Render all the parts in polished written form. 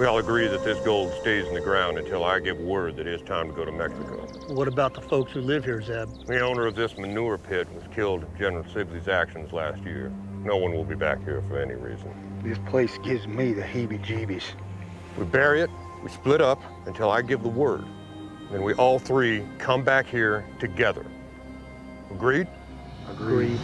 We all agree that this gold stays in the ground until I give word that it's time to go to Mexico. What about the folks who live here, Zeb? The owner of this manure pit was killed in General Sibley's actions last year. No one will be back here for any reason. This place gives me the heebie-jeebies. We bury it, we split up until I give the word. Then we all three come back here together. Agreed? Agreed.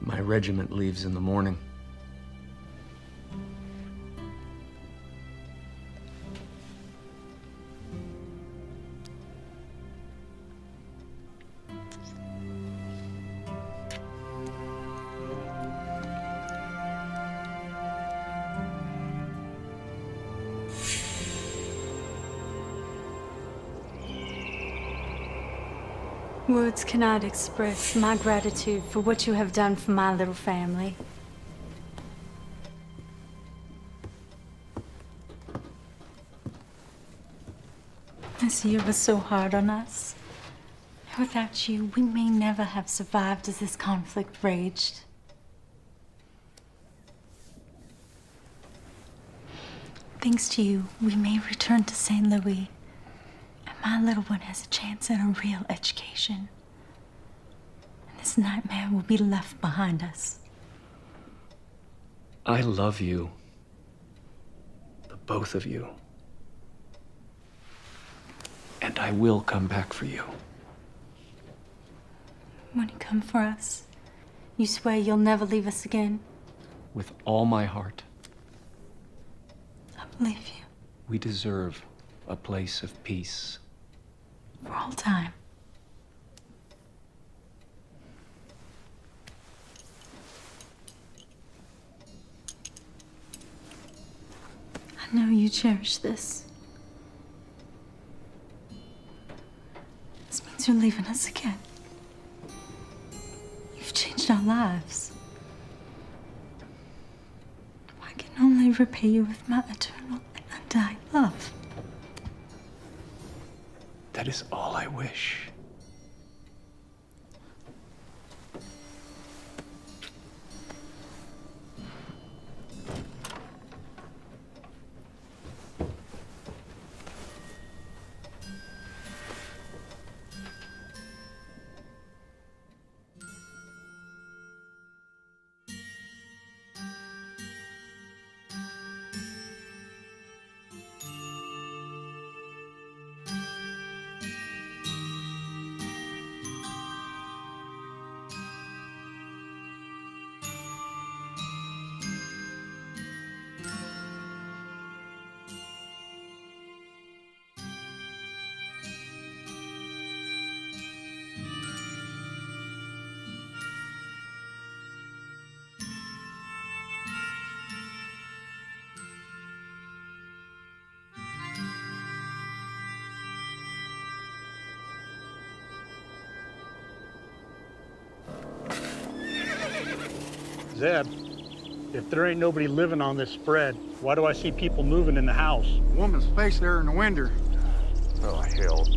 My regiment leaves in the morning. Words cannot express my gratitude for what you have done for my little family. This year was so hard on us. Without you, we may never have survived as this conflict raged. Thanks to you, we may return to St. Louis. My little one has a chance at a real education. And this nightmare will be left behind us. I love you. The both of you. And I will come back for you. When you come for us, you swear you'll never leave us again? With all my heart. I believe you. We deserve a place of peace. For all time. I know you cherish this. This means you're leaving us again. You've changed our lives. I can only repay you with my eternal and undying love. That is all I wish. Zeb, if there ain't nobody living on this spread, why do I see people moving in the house? Woman's face there in the window. Oh, hell.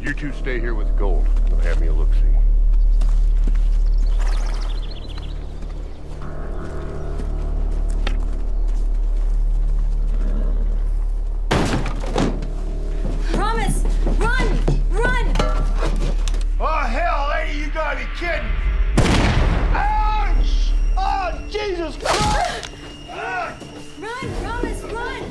You two stay here with the gold. Don't have me a look-see. Promise! Run! Run! Oh, hell, lady, you gotta be kidding. Ouch! Oh, Jesus Christ! Run, Promise, run!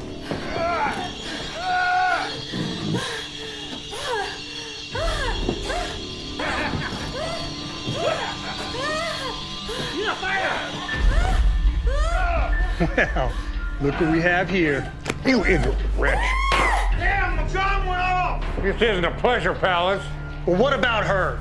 Well, look what we have here. You ignorant wretch. Damn, the gun went off! This isn't a pleasure palace. Well, what about her?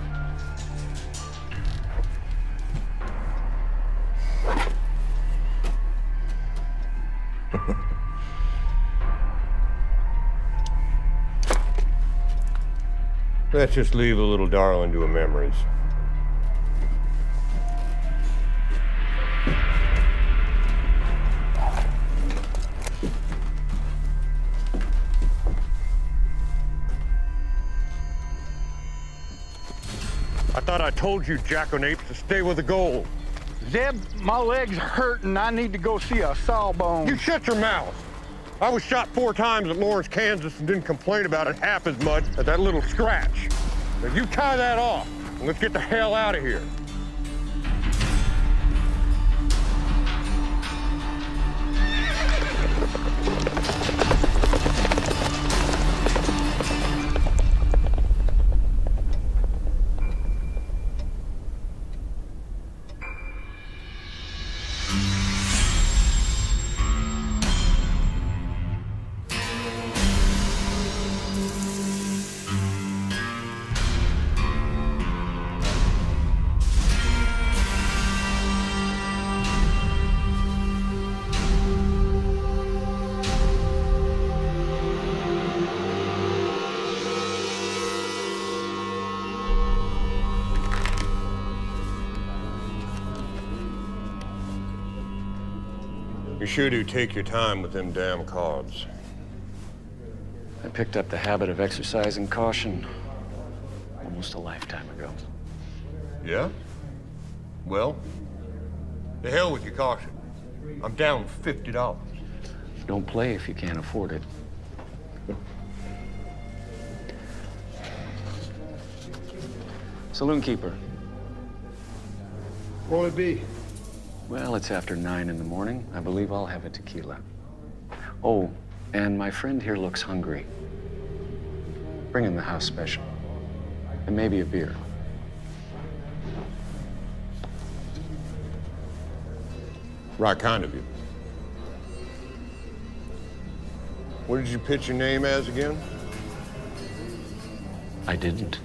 Let's just leave the little darling to her memories. I thought I told you, jackanapes, to stay with the gold. Zeb, my leg's hurting. I need to go see a sawbone. You shut your mouth. I was shot 4 times at Lawrence, Kansas, and didn't complain about it half as much as that little scratch. Now you tie that off, and let's get the hell out of here. You sure do take your time with them damn cards. I picked up the habit of exercising caution almost a lifetime ago. Yeah? Well, the hell with your caution. I'm down $50. Don't play if you can't afford it. Saloon keeper. What'll it be? Well, it's after 9 in the morning. I believe I'll have a tequila. Oh, and my friend here looks hungry. Bring him the house special. And maybe a beer. Right kind of you. What did you pitch your name as again? I didn't.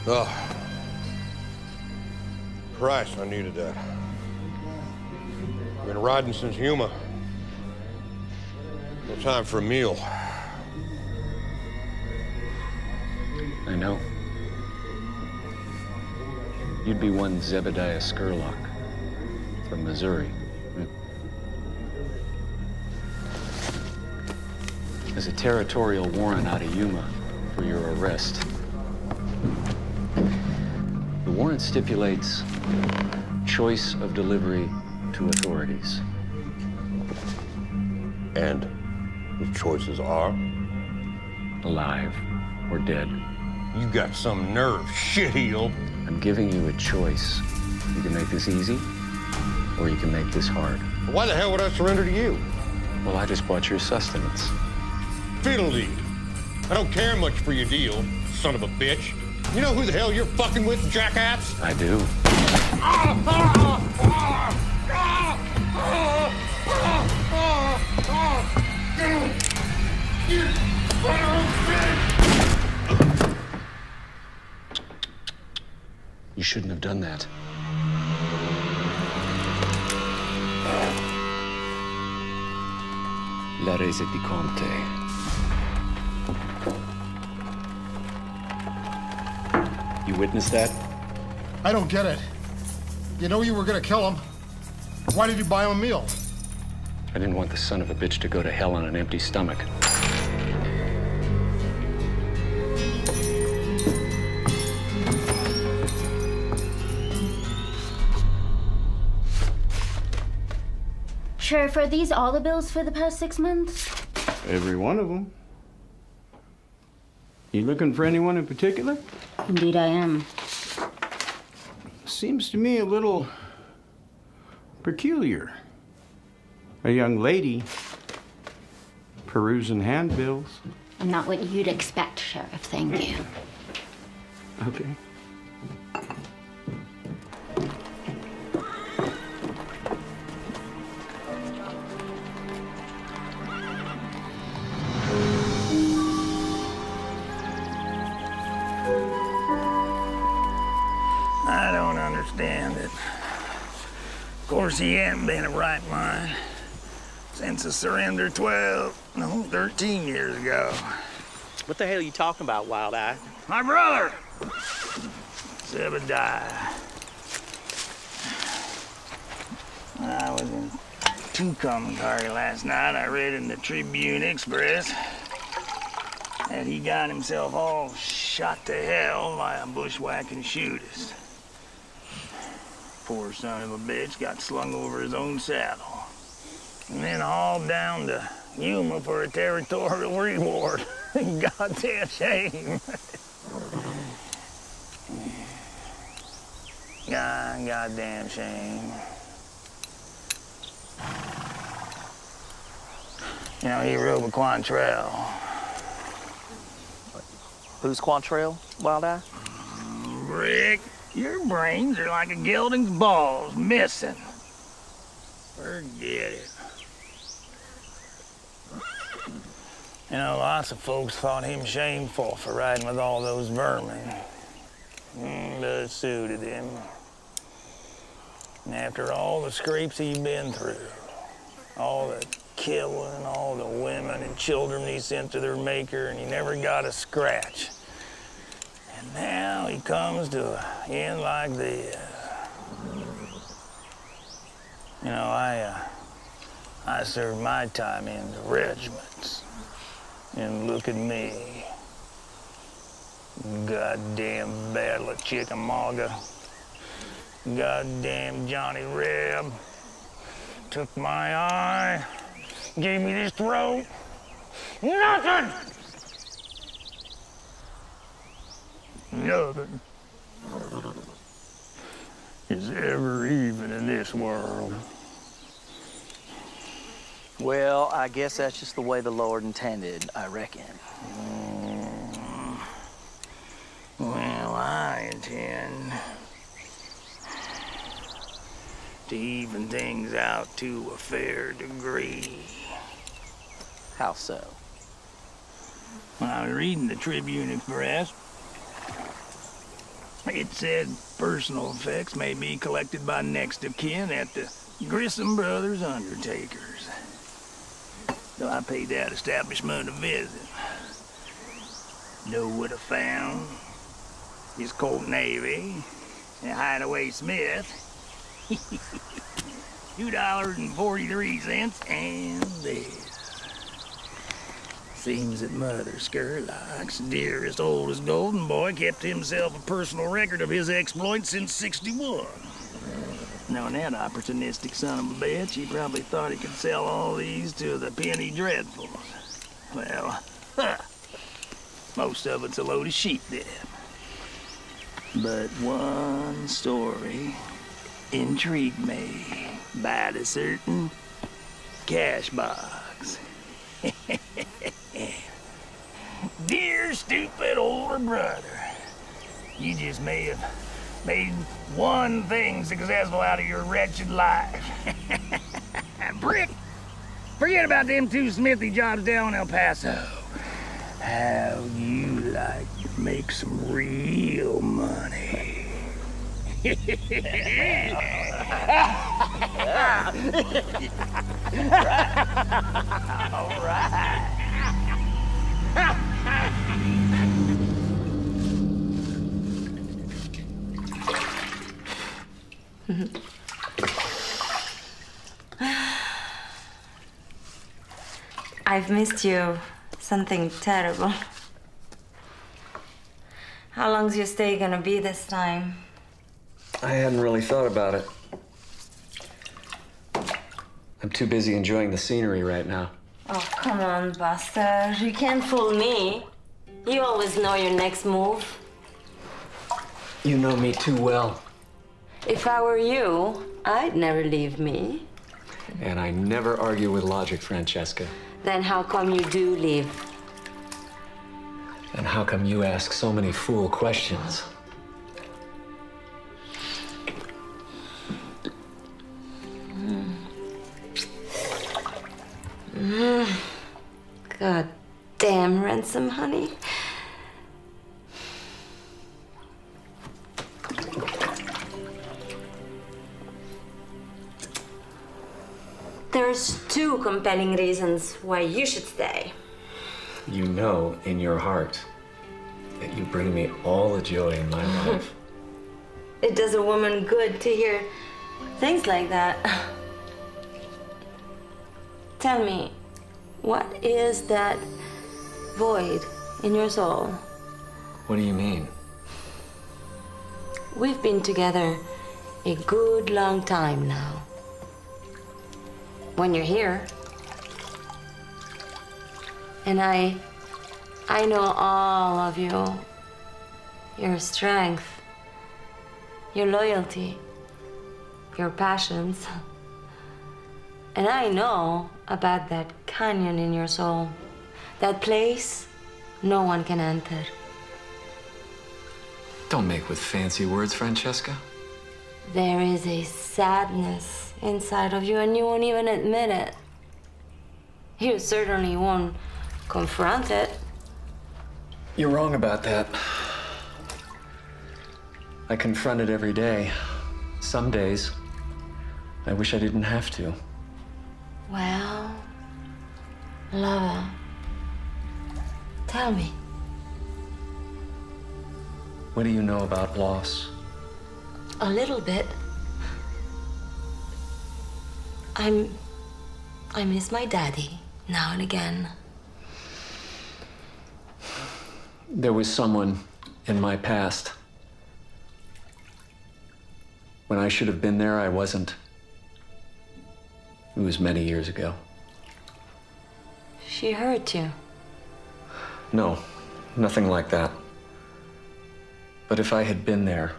Oh. Christ, I needed that. Been riding since Yuma. No time for a meal. I know. You'd be one Zebediah Scurlock from Missouri. There's a territorial warrant out of Yuma for your arrest. The warrant stipulates choice of delivery to authorities. And the choices are? Alive or dead. You got some nerve, shitheel. I'm giving you a choice. You can make this easy, or you can make this hard. Why the hell would I surrender to you? Well, I just bought your sustenance. Fiddle-dee. I don't care much for your deal, son of a bitch. You know who the hell you're fucking with, jackass? I do. You shouldn't have done that. La resa di Conte. You witnessed that? I don't get it. You know you were gonna kill him. Why did you buy him a meal? I didn't want the son of a bitch to go to hell on an empty stomach. Sheriff, are these all the bills for the past 6 months? Every one of them. You looking for anyone in particular? Indeed, I am. Seems to me a little peculiar. A young lady perusing handbills. I'm not what you'd expect, Sheriff. Thank you. Okay. I don't understand it. Of course, he hadn't been in right mind since the surrender 13 years ago. What the hell are you talking about, Wild Eye? My brother, Zebediah. I was in Tucumcari last night. I read in the Tribune Express that he got himself all shot to hell by a bushwhacking shootist. Poor son of a bitch got slung over his own saddle and then hauled down to Yuma for a territorial reward. Goddamn shame. Goddamn shame. You know, he rode with Quantrell. Who's Quantrell, Wild Eye? Rick, your brains are like a gelding's balls, missing. Forget it. You know, lots of folks thought him shameful for riding with all those vermin. But it suited him. And after all the scrapes he'd been through, all the killing, all the women and children he sent to their maker, and he never got a scratch. And now he comes to an end like this. You know, I served my time in the regiments. And look at me. Goddamn Battle of Chickamauga. Goddamn Johnny Reb. Took my eye. Gave me this throat. Nothing! Nothing is ever even in this world. Well, I guess that's just the way the Lord intended, I reckon. Well, I intend to even things out to a fair degree. How so? When I was reading the Tribune Express, it said personal effects may be collected by next of kin at the Grissom Brothers Undertakers. So I paid that establishment a visit. Know what I found? His Colt Navy and Hideaway Smith. $2.43 and this. Seems that Mother Skurlock's dearest, oldest golden boy kept himself a personal record of his exploits since '61. Knowing that opportunistic son of a bitch, he probably thought he could sell all these to the penny dreadfuls. Well, most of it's a load of sheep dip. But one story intrigued me about a certain cash box. Dear stupid older brother, you just may have Made one thing successful out of your wretched life. Brick! Forget about them two smithy jobs down in El Paso. How you like to make some real money? All right. I've missed you. Something terrible. How long's your stay gonna be this time? I hadn't really thought about it. I'm too busy enjoying the scenery right now. Oh, come on, Buster. You can't fool me. You always know your next move. You know me too well. If I were you, I'd never leave me. And I never argue with logic, Francesca. Then how come you do leave? And how come you ask so many fool questions? God damn ransom, honey. There's two compelling reasons why you should stay. You know in your heart that you bring me all the joy in my life. It does a woman good to hear things like that. Tell me, what is that void in your soul? What do you mean? We've been together a good long time now. When you're here, and I know all of you, your strength, your loyalty, your passions. And I know about that canyon in your soul, that place no one can enter. Don't make with fancy words, Francesca. There is a sadness inside of you, and you won't even admit it. You certainly won't confront it. You're wrong about that. I confront it every day. Some days, I wish I didn't have to. Well, lover, tell me. What do you know about loss? A little bit. I miss my daddy now and again. There was someone in my past. When I should have been there, I wasn't. It was many years ago. She hurt you. No, nothing like that. But if I had been there,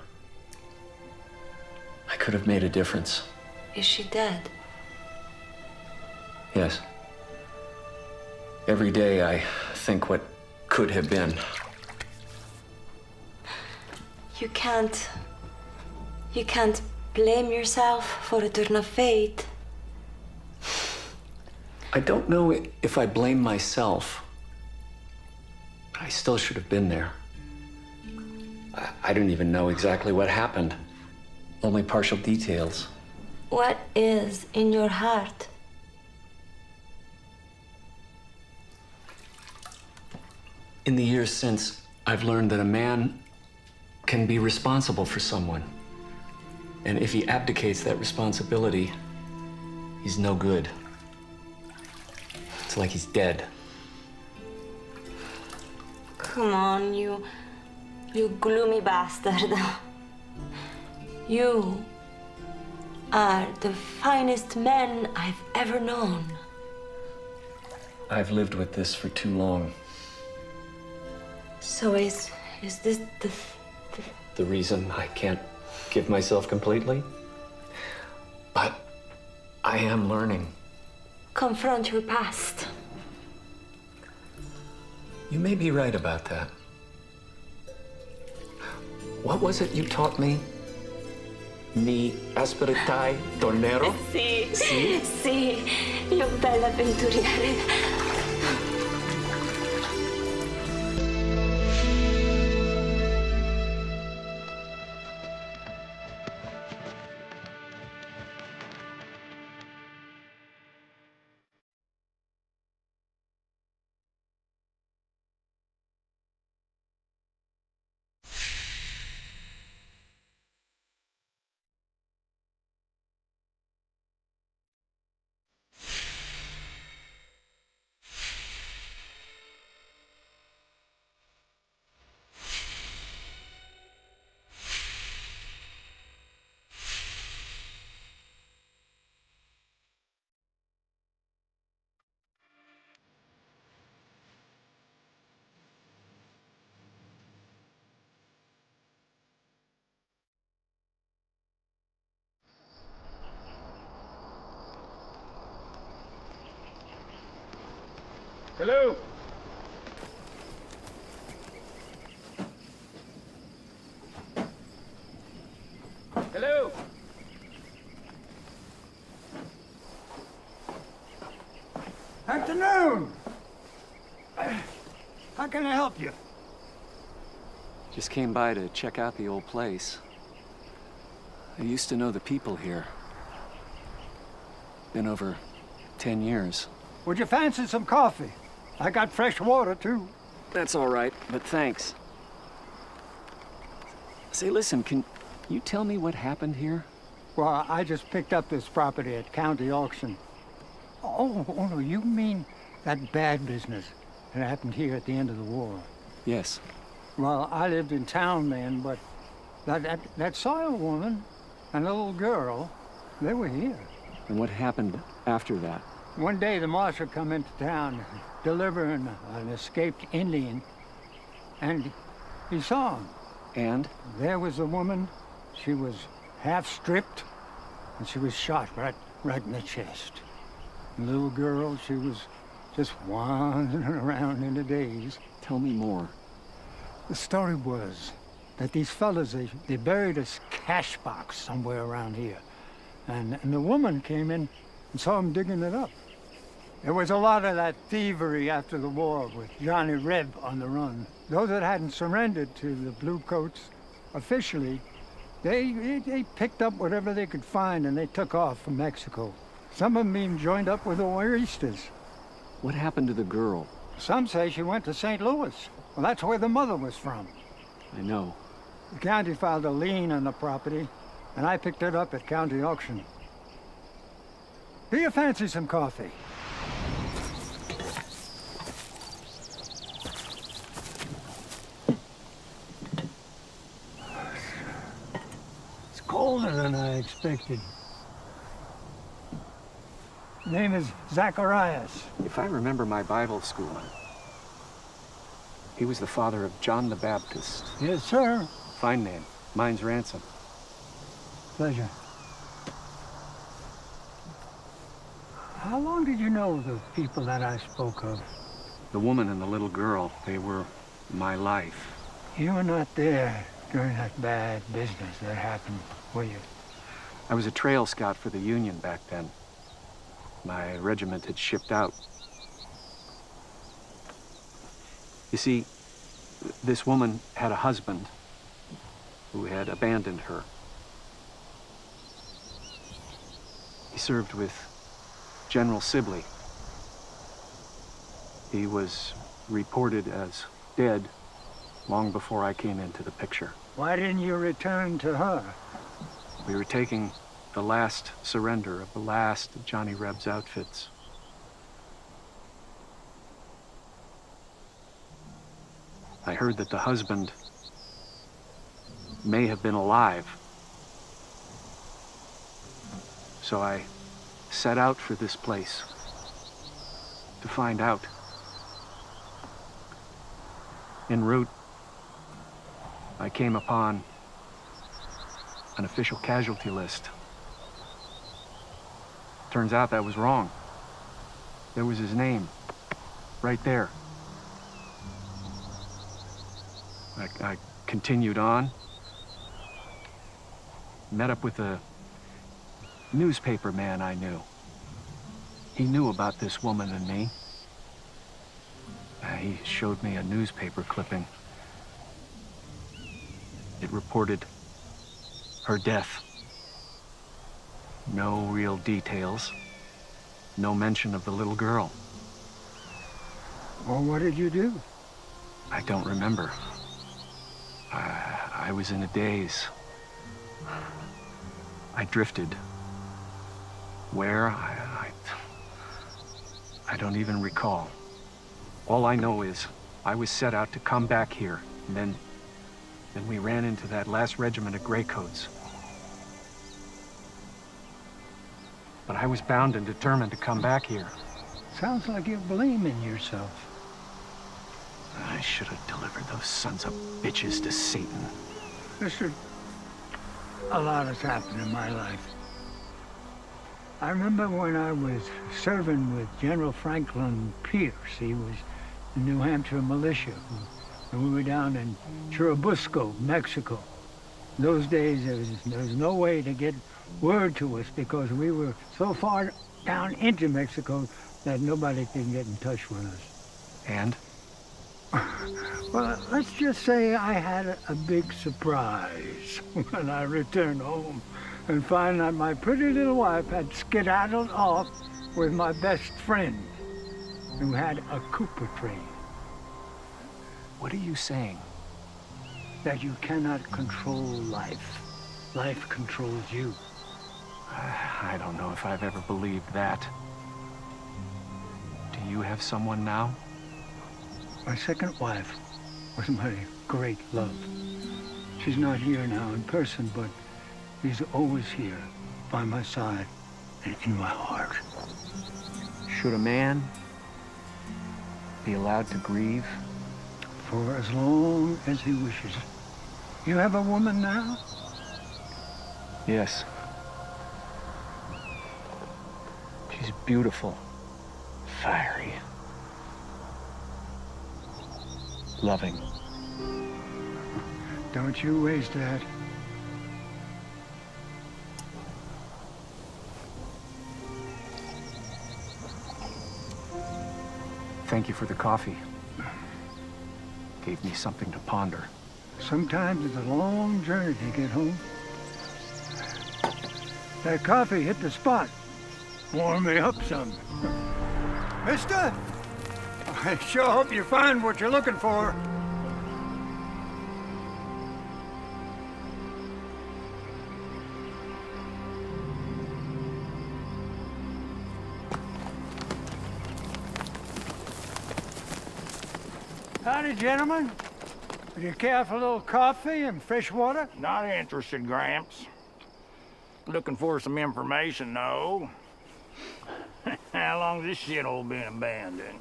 I could have made a difference. Is she dead? Yes. Every day I think what could have been. You can't blame yourself for a turn of fate. I don't know if I blame myself, but I still should have been there. I don't even know exactly what happened, only partial details. What is in your heart? In the years since, I've learned that a man can be responsible for someone. And if he abdicates that responsibility, he's no good. It's like he's dead. Come on, you gloomy bastard. You are the finest man I've ever known. I've lived with this for too long. So is this The reason I can't give myself completely? But I am learning. confront your past? You may be right about that. What was it you taught me Mi asperai tornero? Sì, Sì? sì, mio bello avventuriere. Hello? Hello? Afternoon! How can I help you? Just came by to check out the old place. I used to know the people here. Been over 10 years. Would you fancy some coffee? I got fresh water, too. That's all right, but thanks. Say, listen, can you tell me what happened here? Well, I just picked up this property at county auction. Oh, no, you mean that bad business that happened here at the end of the war? Yes. Well, I lived in town then, but that Sawyer woman and the little girl, they were here. And what happened after that? One day the marshal come into town delivering an escaped Indian, and he saw him. And? There was the woman. She was half stripped, and she was shot right in the chest. The little girl, she was just wandering around in a daze. Tell me more. The story was that these fellas, they buried a cash box somewhere around here. And the woman came in and saw them digging it up. There was a lot of that thievery after the war with Johnny Reb on the run. Those that hadn't surrendered to the Bluecoats officially, they picked up whatever they could find and they took off from Mexico. Some of them even joined up with the Oiristas. What happened to the girl? Some say she went to St. Louis. Well, that's where the mother was from. I know. The county filed a lien on the property, and I picked it up at county auction. Do you fancy some coffee? It's colder than I expected. His name is Zacharias. If I remember my Bible school, he was the father of John the Baptist. Yes, sir. Fine name. Mine's Ransom. Pleasure. How long did you know the people that I spoke of? The woman and the little girl, they were my life. You were not there during that bad business that happened, were you? I was a trail scout for the Union back then. My regiment had shipped out. You see, this woman had a husband who had abandoned her. He served with General Sibley. He was reported as dead long before I came into the picture. Why didn't you return to her? We were taking the last surrender of the last of Johnny Reb's outfits. I heard that the husband may have been alive. So I set out for this place to find out. En route, I came upon an official casualty list. Turns out that was wrong. There was his name, right there. I continued on, met up with a newspaper man I knew. He knew about this woman and me. He showed me a newspaper clipping. It reported her death. No real details. No mention of the little girl. Well, what did you do? I don't remember. I was in a daze. I drifted. Where? I don't even recall. All I know is I was set out to come back here, and then we ran into that last regiment of Greycoats. But I was bound and determined to come back here. Sounds like you're blaming yourself. I should have delivered those sons of bitches to Satan. Mister, a lot has happened in my life. I remember when I was serving with General Franklin Pierce. He was the New Hampshire militia. And we were down in Churubusco, Mexico. In those days, there was no way to get word to us because we were so far down into Mexico that nobody could get in touch with us. And? Well, let's just say I had a big surprise when I returned home and found that my pretty little wife had skedaddled off with my best friend, who had a Cooper train. What are you saying? That you cannot control life. Life controls you. I don't know if I've ever believed that. Do you have someone now? My second wife was my great love. She's not here now in person, but she's always here by my side and in my heart. Should a man be allowed to grieve? For as long as he wishes. You have a woman now? Yes. She's beautiful, fiery, loving. Don't you waste that. Thank you for the coffee. Gave me something to ponder. Sometimes it's a long journey to get home. That coffee hit the spot. Warm me up some. Mister, I sure hope you find what you're looking for. Howdy, gentlemen. Would you care for a little coffee and fresh water? Not interested, Gramps. Looking for some information, though. How long's this shithole been abandoned?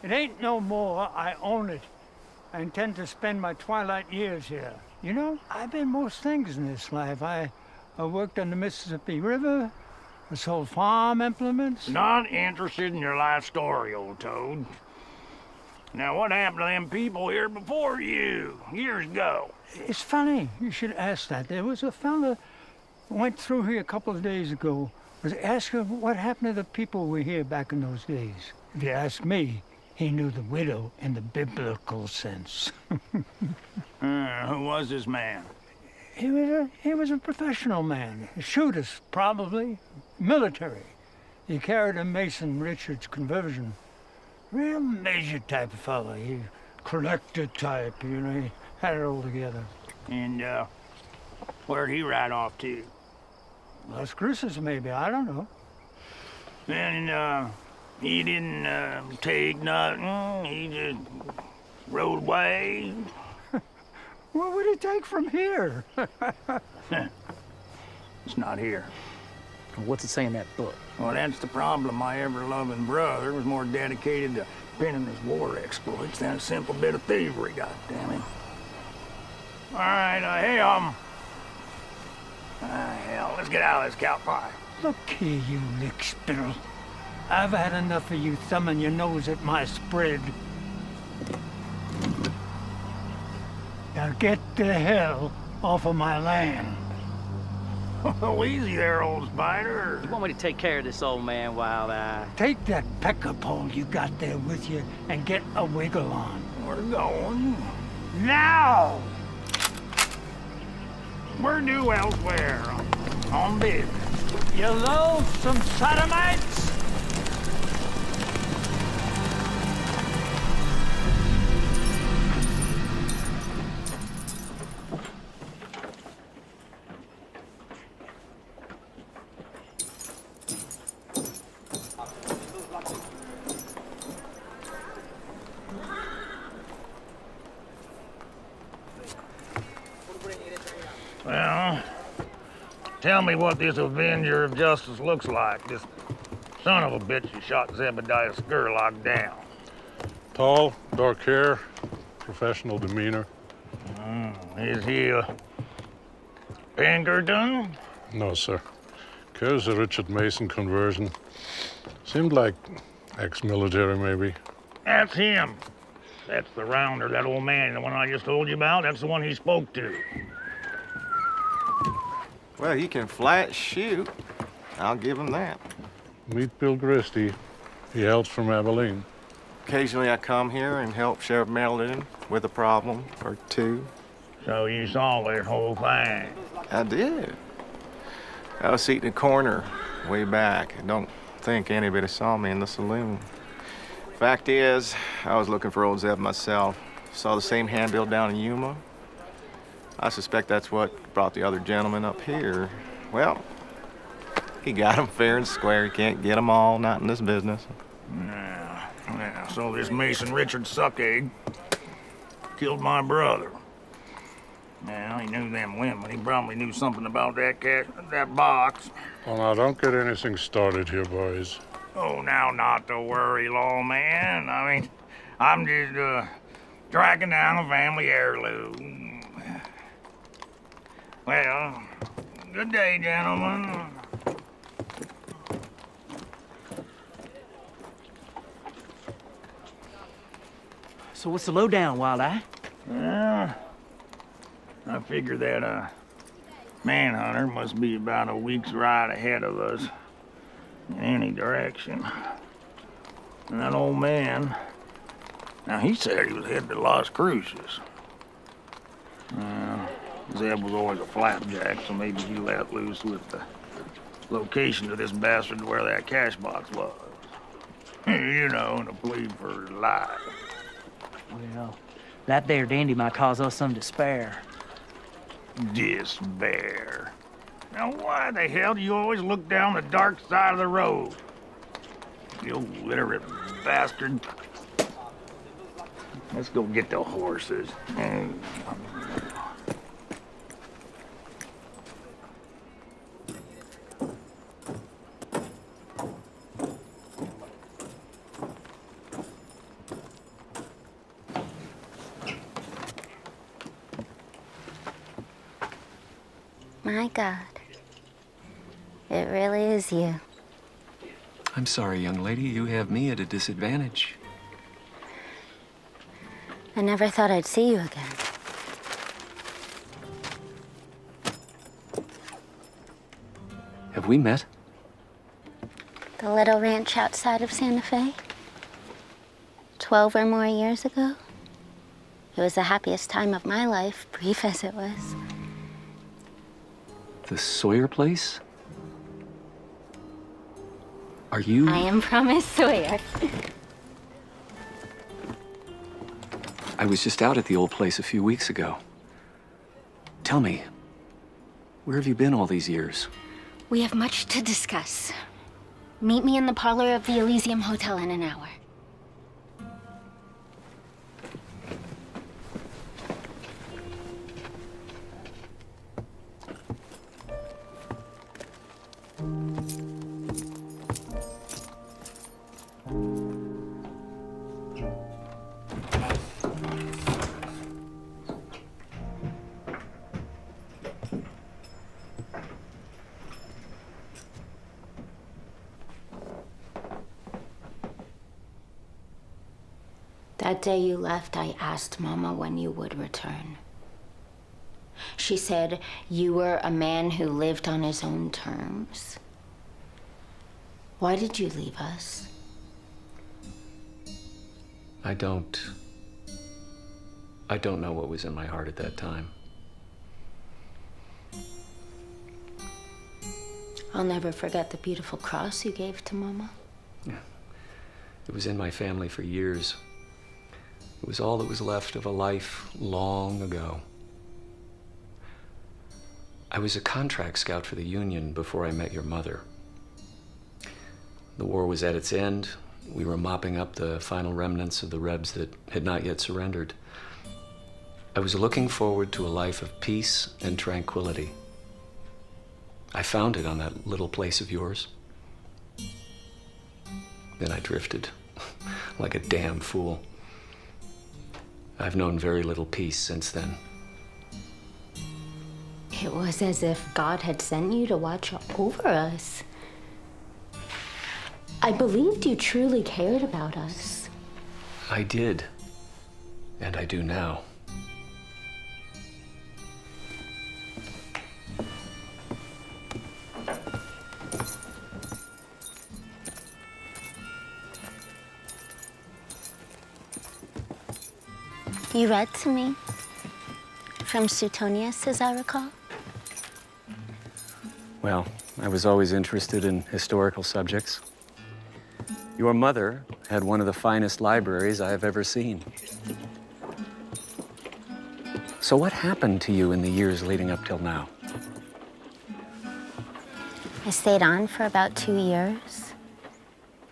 It ain't no more. I own it. I intend to spend my twilight years here. You know, I've been most things in this life. I worked on the Mississippi River. I sold farm implements. Not interested in your life story, old toad. Now, what happened to them people here before you, years ago? It's funny you should ask that. There was a fella who went through here a couple of days ago, was asking what happened to the people who were here back in those days. If you ask me, he knew the widow in the biblical sense. Who was this man? He was a professional man. A shooter, probably. Military. He carried a Mason Richards conversion. Real major type of fella. He collector type, you know, he had it all together. And, where'd he ride off to? Las Cruces, maybe, I don't know. And, he didn't, take nothing, he just rode away? What would he take from here? It's not here. What's it say in that book? Well, that's the problem. My ever-loving brother was more dedicated to pinning his war exploits than a simple bit of thievery, goddammit. All right, hey, hell, let's get out of this cow pie. Look here, you lick spittle. I've had enough of you thumbing your nose at my spread. Now get the hell off of my land. Oh, easy there, old spider. You want me to take care of this old man, Wild Eye? Take that pecker pole you got there with you and get a wiggle on. We're going. Now! We're due elsewhere. On business. You loathsome sodomites! Well, tell me what this Avenger of Justice looks like. This son of a bitch who shot Zebediah Scurlock down. Tall, dark hair, professional demeanor. Is he a Pinkerton? No, sir. Cares a Richard Mason conversion. Seemed like ex-military, maybe. That's him. That's the rounder, that old man, the one I just told you about. That's the one he spoke to. Well, he can flat shoot. I'll give him that. Meet Bill Gristy. He hails from Abilene. Occasionally I come here and help Sheriff Merlin with a problem or two. So you saw this whole thing? I did. I was sitting in the corner way back. I don't think anybody saw me in the saloon. Fact is, I was looking for old Zeb myself. Saw the same handbill down in Yuma. I suspect that's what brought the other gentleman up here. Well, he got him fair and square. He can't get them all, not in this business. Yeah, so this Mason Richard Suckegg killed my brother. Well, he knew them women. He probably knew something about that box. Well, now, don't get anything started here, boys. Oh, now, not to worry, lawman. I mean, I'm just, tracking down a family heirloom. Well, good day, gentlemen. So what's the lowdown, Wild Eye? Well, I figure that, manhunter must be about a week's ride ahead of us in any direction. And that old man, now he said he was headed to Las Cruces. Zeb was always a flapjack, so maybe he let loose with the location of this bastard where that cash box was. You know, in a plea for life. Well, that there dandy might cause us some despair. Despair. Now, why the hell do you always look down the dark side of the road? You illiterate bastard. Let's go get the horses. My God. It really is you. I'm sorry, young lady. You have me at a disadvantage. I never thought I'd see you again. Have we met? The little ranch outside of Santa Fe. 12 or more years ago. It was the happiest time of my life, brief as it was. The Sawyer place? Are you... I am Promise Sawyer. I was just out at the old place a few weeks ago. Tell me, where have you been all these years? We have much to discuss. Meet me in the parlor of the Elysium Hotel in an hour. That day you left, I asked Mama when you would return. She said you were a man who lived on his own terms. Why did you leave us? I don't know what was in my heart at that time. I'll never forget the beautiful cross you gave to Mama. Yeah. It was in my family for years. It was all that was left of a life long ago. I was a contract scout for the Union before I met your mother. The war was at its end. We were mopping up the final remnants of the Rebs that had not yet surrendered. I was looking forward to a life of peace and tranquility. I found it on that little place of yours. Then I drifted like a damn fool. I've known very little peace since then. It was as if God had sent you to watch over us. I believed you truly cared about us. I did, and I do now. You read to me from Suetonius, as I recall. Well, I was always interested in historical subjects. Your mother had one of the finest libraries I have ever seen. So what happened to you in the years leading up till now? I stayed on for about 2 years.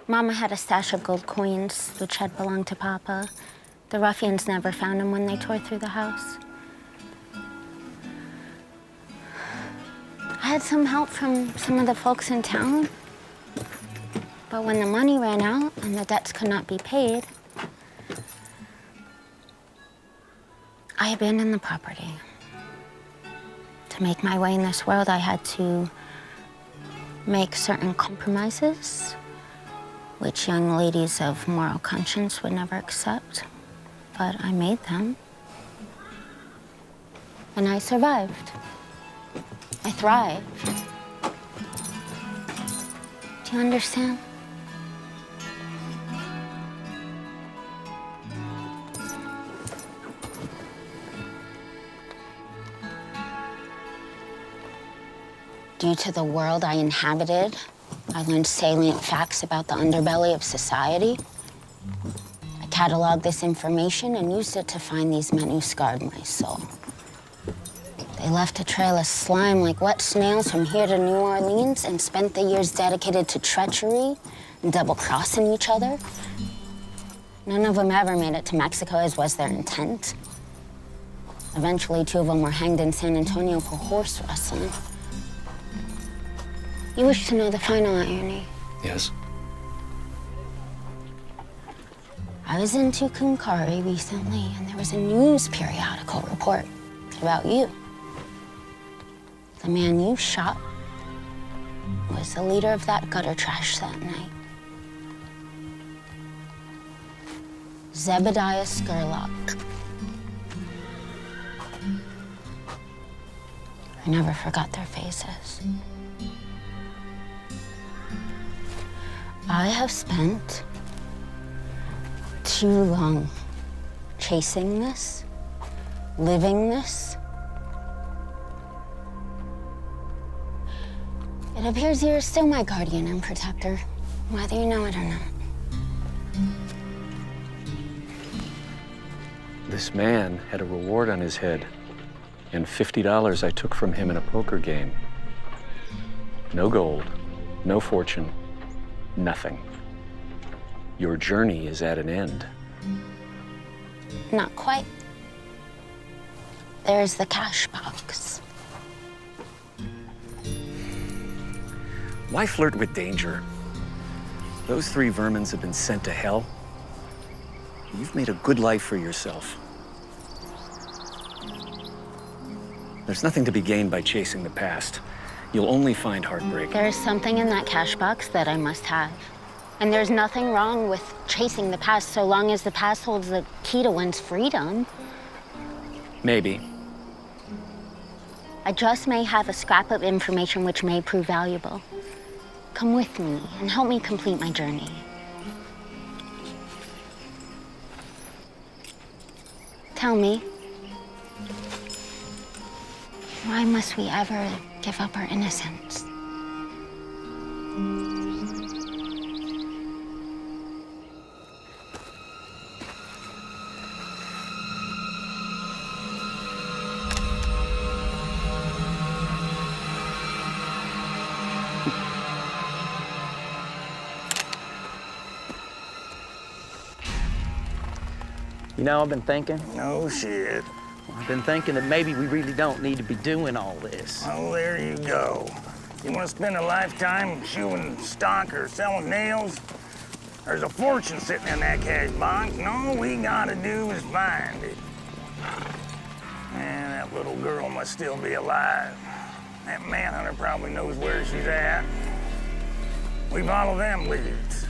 Mama had a stash of gold coins, which had belonged to Papa. The ruffians never found him when they tore through the house. I had some help from some of the folks in town. But when the money ran out and the debts could not be paid, I abandoned the property. To make my way in this world, I had to make certain compromises, which young ladies of moral conscience would never accept. But I made them. And I survived. I thrived. Do you understand? Due to the world I inhabited, I learned salient facts about the underbelly of society. I cataloged this information and used it to find these men who scarred my soul. They left a trail of slime like wet snails from here to New Orleans and spent the years dedicated to treachery and double-crossing each other. None of them ever made it to Mexico, as was their intent. Eventually, 2 of them were hanged in San Antonio for horse wrestling. You wish to know the final irony? Yes. I was in Tucumcari recently, and there was a news periodical report about you. The man you shot was the leader of that gutter trash that night. Zebediah Scurlock. I never forgot their faces. I have spent too long chasing this, living this. It appears you're still my guardian and protector, whether you know it or not. This man had a reward on his head, and $50 I took from him in a poker game. No gold, no fortune, nothing. Your journey is at an end. Not quite. There's the cash box. Why flirt with danger? Those 3 vermins have been sent to hell. You've made a good life for yourself. There's nothing to be gained by chasing the past. You'll only find heartbreak. There's something in that cash box that I must have. And there's nothing wrong with chasing the past so long as the past holds the key to one's freedom. Maybe. I just may have a scrap of information which may prove valuable. Come with me and help me complete my journey. Tell me, why must we ever give up our innocence? You know, I've been thinking. No shit. I've been thinking that maybe we really don't need to be doing all this. Oh, there you go. You want to spend a lifetime shoeing stock or selling nails? There's a fortune sitting in that cash box, and all we gotta do is find it. Man, that little girl must still be alive. That manhunter probably knows where she's at. We follow them leads.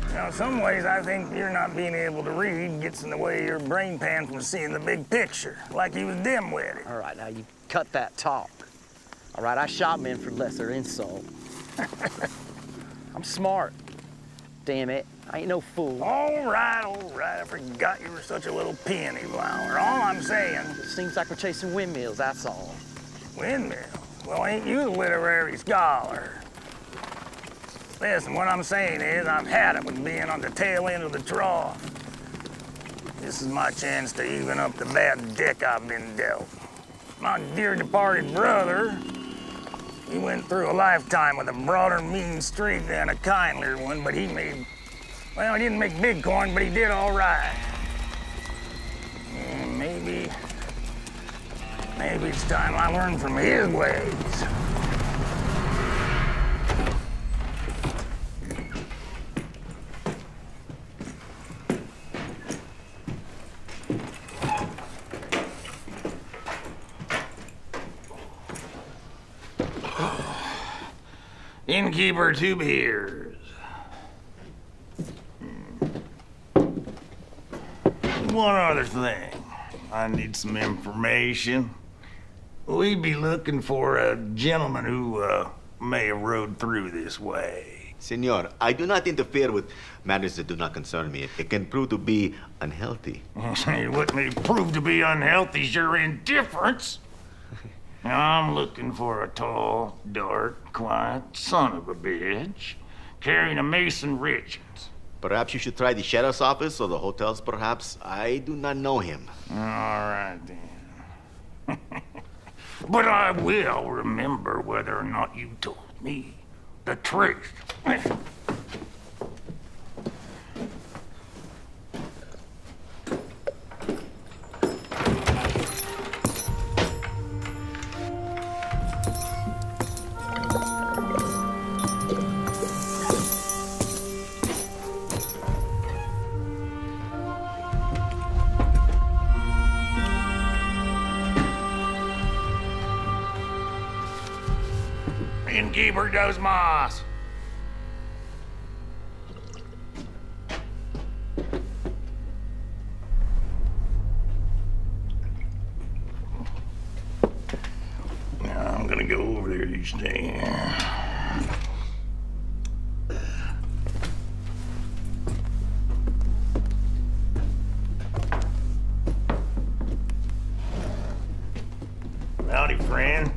You know, in some ways, I think you're not being able to read gets in the way of your brain pan from seeing the big picture, like you was dim-witted. All right, now you cut that talk. All right, I shot men for lesser insult. I'm smart. Damn it, I ain't no fool. All right, I forgot you were such a little peony flower. All I'm saying... It seems like we're chasing windmills, that's all. Windmills? Well, ain't you a literary scholar? Listen, what I'm saying is I've had it with being on the tail end of the trough. This is my chance to even up the bad deck I've been dealt. My dear departed brother, he went through a lifetime with a broader mean streak than a kindlier one, but he made, well, he didn't make big coin, but he did all right. And maybe it's time I learn from his ways. Innkeeper, 2 beers. One other thing. I need some information. We'd be looking for a gentleman who may have rode through this way. Senor, I do not interfere with matters that do not concern me. It can prove to be unhealthy. What may prove to be unhealthy is your indifference. I'm looking for a tall, dark, quiet son of a bitch carrying a Mason Richards. Perhaps you should try the sheriff's office or the hotels, perhaps. I do not know him. All right, then. But I will remember whether or not you told me the truth. Innkeeper Dos Mas. Now I'm gonna go over there each day. Howdy, friend.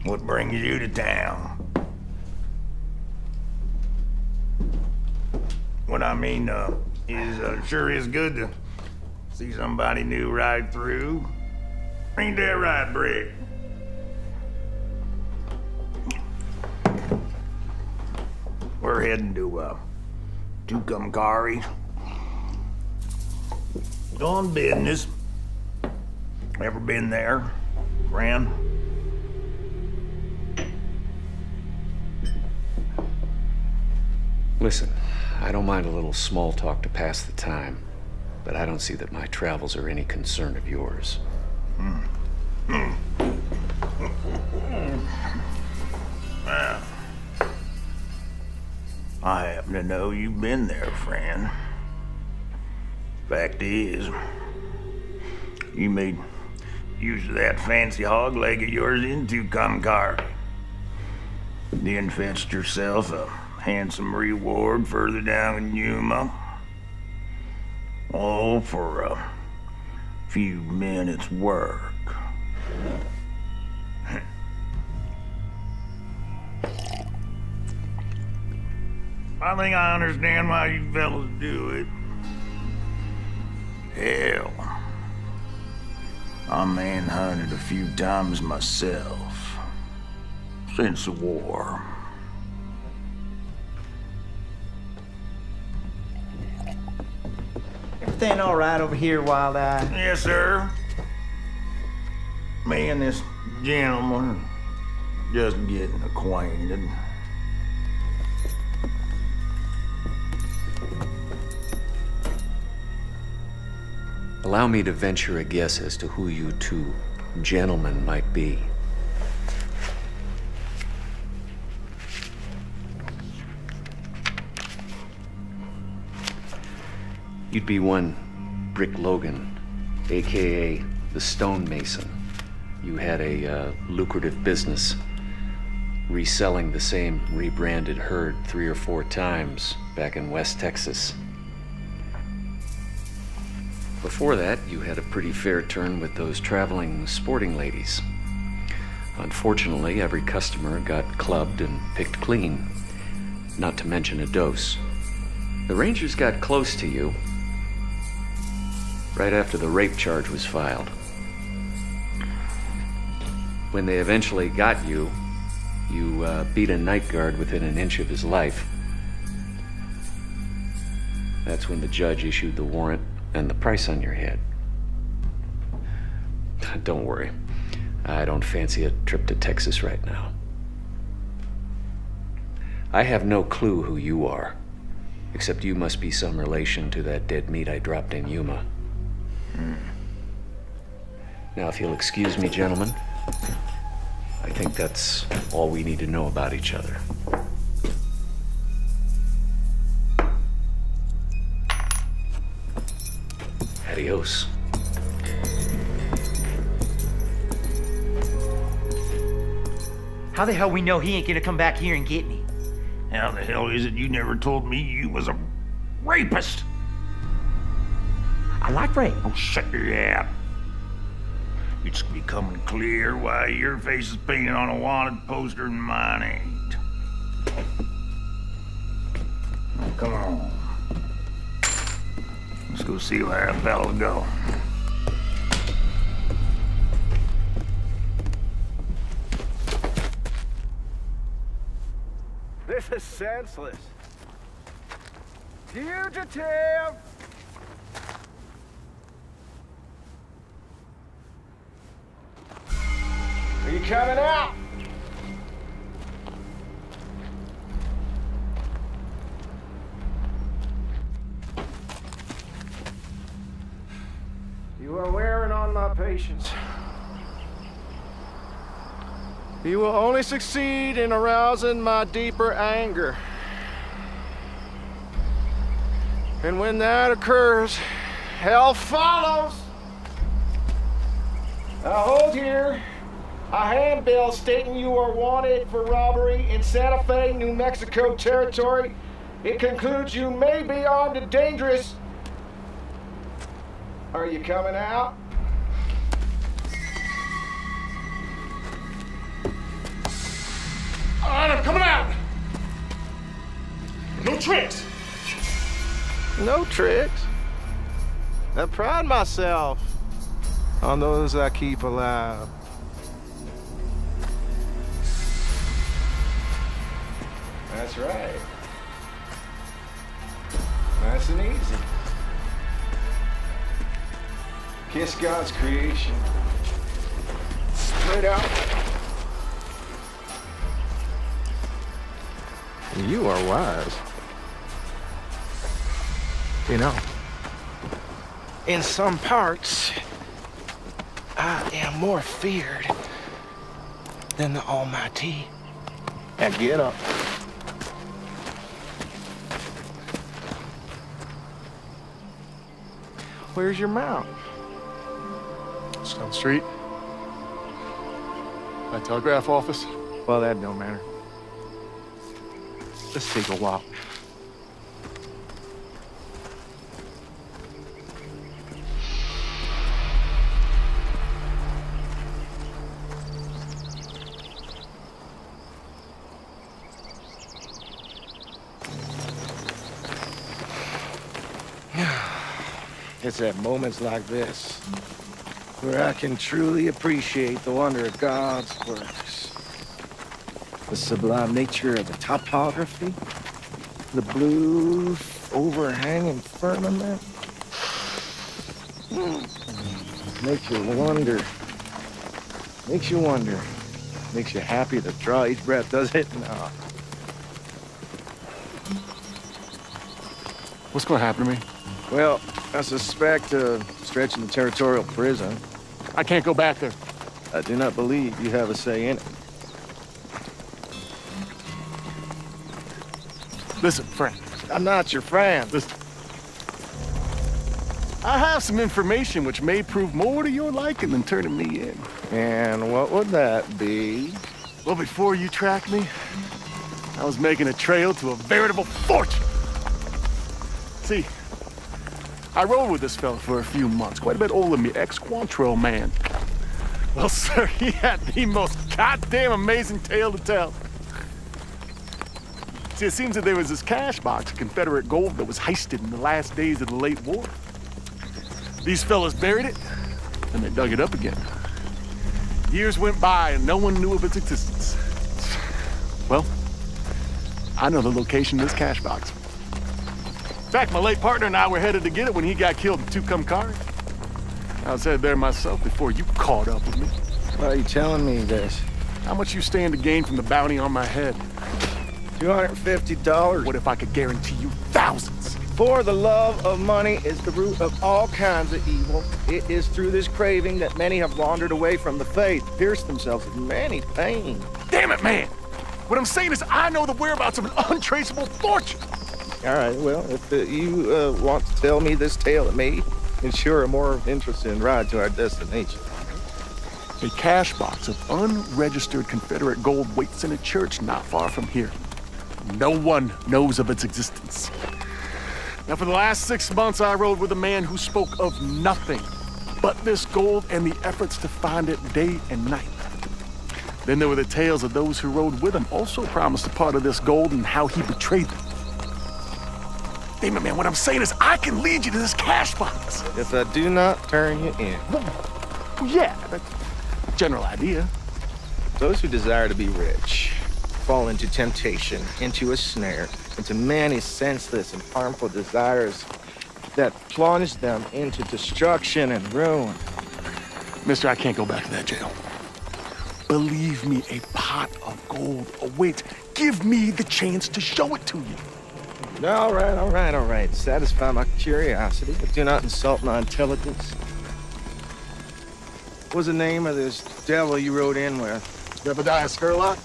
What brings you to town? What I mean is sure is good to see somebody new ride through. Ain't that right, Brick? We're heading to Tucumcari. On business. Ever been there, friend? Listen, I don't mind a little small talk to pass the time, but I don't see that my travels are any concern of yours. Well, I happen to know you've been there, friend. Fact is, you made use that fancy hog leg of yours into Kamkari. Then fetched yourself a handsome reward further down in Yuma. All for a few minutes' work. I think I understand why you fellas do it. Hell, I manhunted a few times myself since the war. Everything all right over here, Wild Eye? Yes, sir. Me and this gentleman just getting acquainted. Allow me to venture a guess as to who you two gentlemen might be. You'd be one Brick Logan, aka the Stonemason. You had a lucrative business reselling the same rebranded herd 3 or 4 times back in West Texas. Before that, you had a pretty fair turn with those traveling sporting ladies. Unfortunately, every customer got clubbed and picked clean, not to mention a dose. The Rangers got close to you right after the rape charge was filed. When they eventually got you, you beat a night guard within an inch of his life. That's when the judge issued the warrant and the price on your head. Don't worry. I don't fancy a trip to Texas right now. I have no clue who you are, except you must be some relation to that dead meat I dropped in Yuma. Now, if you'll excuse me, gentlemen, I think that's all we need to know about each other. Adios. How the hell we know he ain't gonna come back here and get me? How the hell is it you never told me you was a rapist? I like rape. Oh, shut your yap. It's becoming clear why your face is painted on a wanted poster and mine ain't. Now, come on. Let's go see where that fellow'll go. This is senseless. Fugitive! Are you coming out? You are wearing on my patience. You will only succeed in arousing my deeper anger. And when that occurs, hell follows. I hold here a handbill stating you are wanted for robbery in Santa Fe, New Mexico territory. It concludes you may be armed and dangerous. Are you coming out? All right, I'm coming out. No tricks. No tricks. I pride myself on those I keep alive. That's right. Nice and easy. Kiss God's creation. Straight out. You are wise. You know, in some parts, I am more feared than the Almighty. Now get up. Where's your mount? It's down the street. My telegraph office? Well, that don't matter. Let's take a walk. It's at moments like this where I can truly appreciate the wonder of God's works. The sublime nature of the topography, the blue overhanging firmament. Makes you wonder. Makes you wonder. Makes you happy to draw each breath, does it? No. What's gonna happen to me? Well, I suspect stretching the territorial prison. I can't go back there. I do not believe you have a say in it. Listen, friend. I'm not your friend. Listen. I have some information which may prove more to your liking than turning me in. And what would that be? Well, before you tracked me, I was making a trail to a veritable fortune. See, I rode with this fella for a few months, quite a bit older than me, ex-Quantrill man. Well, sir, he had the most goddamn amazing tale to tell. See, it seems that there was this cash box of Confederate gold that was heisted in the last days of the late war. These fellas buried it, and they dug it up again. Years went by, and no one knew of its existence. Well, I know the location of this cash box. In fact, my late partner and I were headed to get it when he got killed in Tucumcari. I was headed there myself before you caught up with me. Why are you telling me this? How much you stand to gain from the bounty on my head? $250. What if I could guarantee you thousands? For the love of money is the root of all kinds of evil. It is through this craving that many have wandered away from the faith, pierced themselves with many pain. Damn it, man! What I'm saying is I know the whereabouts of an untraceable fortune. All right, well, if you want to tell me this tale, it may ensure a more interesting ride to our destination. A cash box of unregistered Confederate gold waits in a church not far from here. No one knows of its existence. Now, for the last 6 months, I rode with a man who spoke of nothing but this gold and the efforts to find it day and night. Then there were the tales of those who rode with him, also promised a part of this gold and how he betrayed them. Damn it, man, what I'm saying is I can lead you to this cash box. If I do not turn you in. Well, yeah, that's a general idea. Those who desire to be rich fall into temptation, into a snare, into many senseless and harmful desires that plunge them into destruction and ruin. Mister, I can't go back to that jail. Believe me, a pot of gold awaits. Give me the chance to show it to you. All right. Satisfy my curiosity, but do not insult my intelligence. What was the name of this devil you rode in with? Jebediah Skurlock?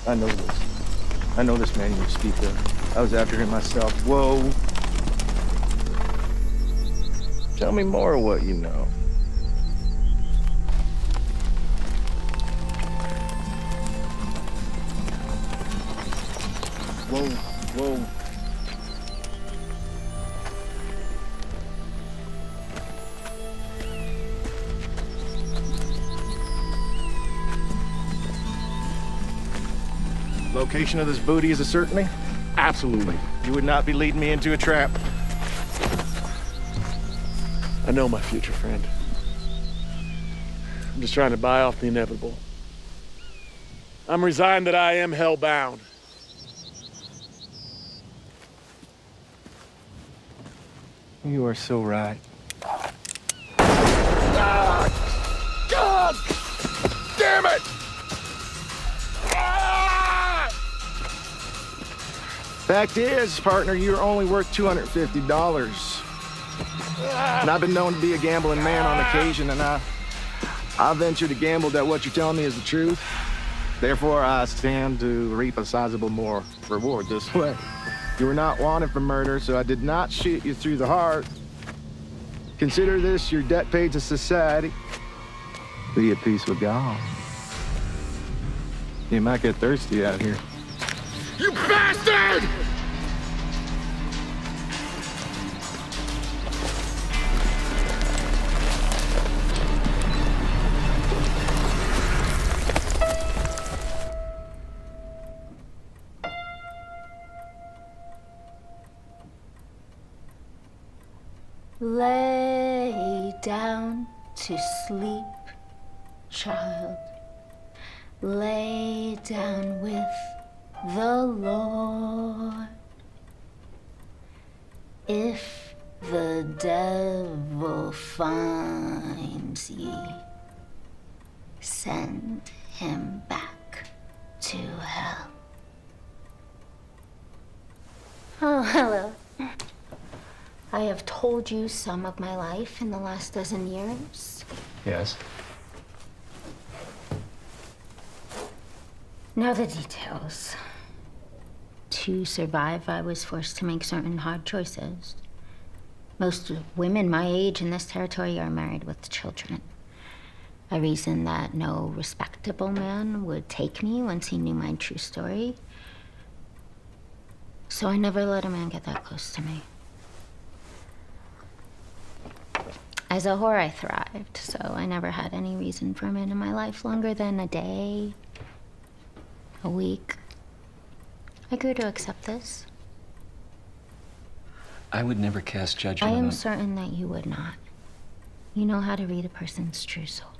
I know this. I know this man you speak of. I was after him myself. Whoa. Tell me more of what you know. Whoa. Location of this booty is a certainty? Absolutely. You would not be leading me into a trap. I know, my future friend. I'm just trying to buy off the inevitable. I'm resigned that I am hell-bound. You are so right. Ah! God! Damn it! Ah! Fact is, partner, you're only worth $250. And I've been known to be a gambling man on occasion, and I venture to gamble that what you're telling me is the truth. Therefore, I stand to reap a sizable more reward this way. You were not wanted for murder, so I did not shoot you through the heart. Consider this your debt paid to society. Be at peace with God. You might get thirsty out here. You bastard! Lay down to sleep, child. Lay down with the Lord. If the devil finds ye, send him back to hell. Oh, hello. I have told you some of my life in the last dozen years. Yes? Now the details. To survive, I was forced to make certain hard choices. Most women my age in this territory are married with children. I reasoned that no respectable man would take me once he knew my true story. So I never let a man get that close to me. As a whore, I thrived, so I never had any reason for a man in my life longer than a day, a week. I grew to accept this. I would never cast I judgment am on... certain that you would not. You know how to read a person's true soul.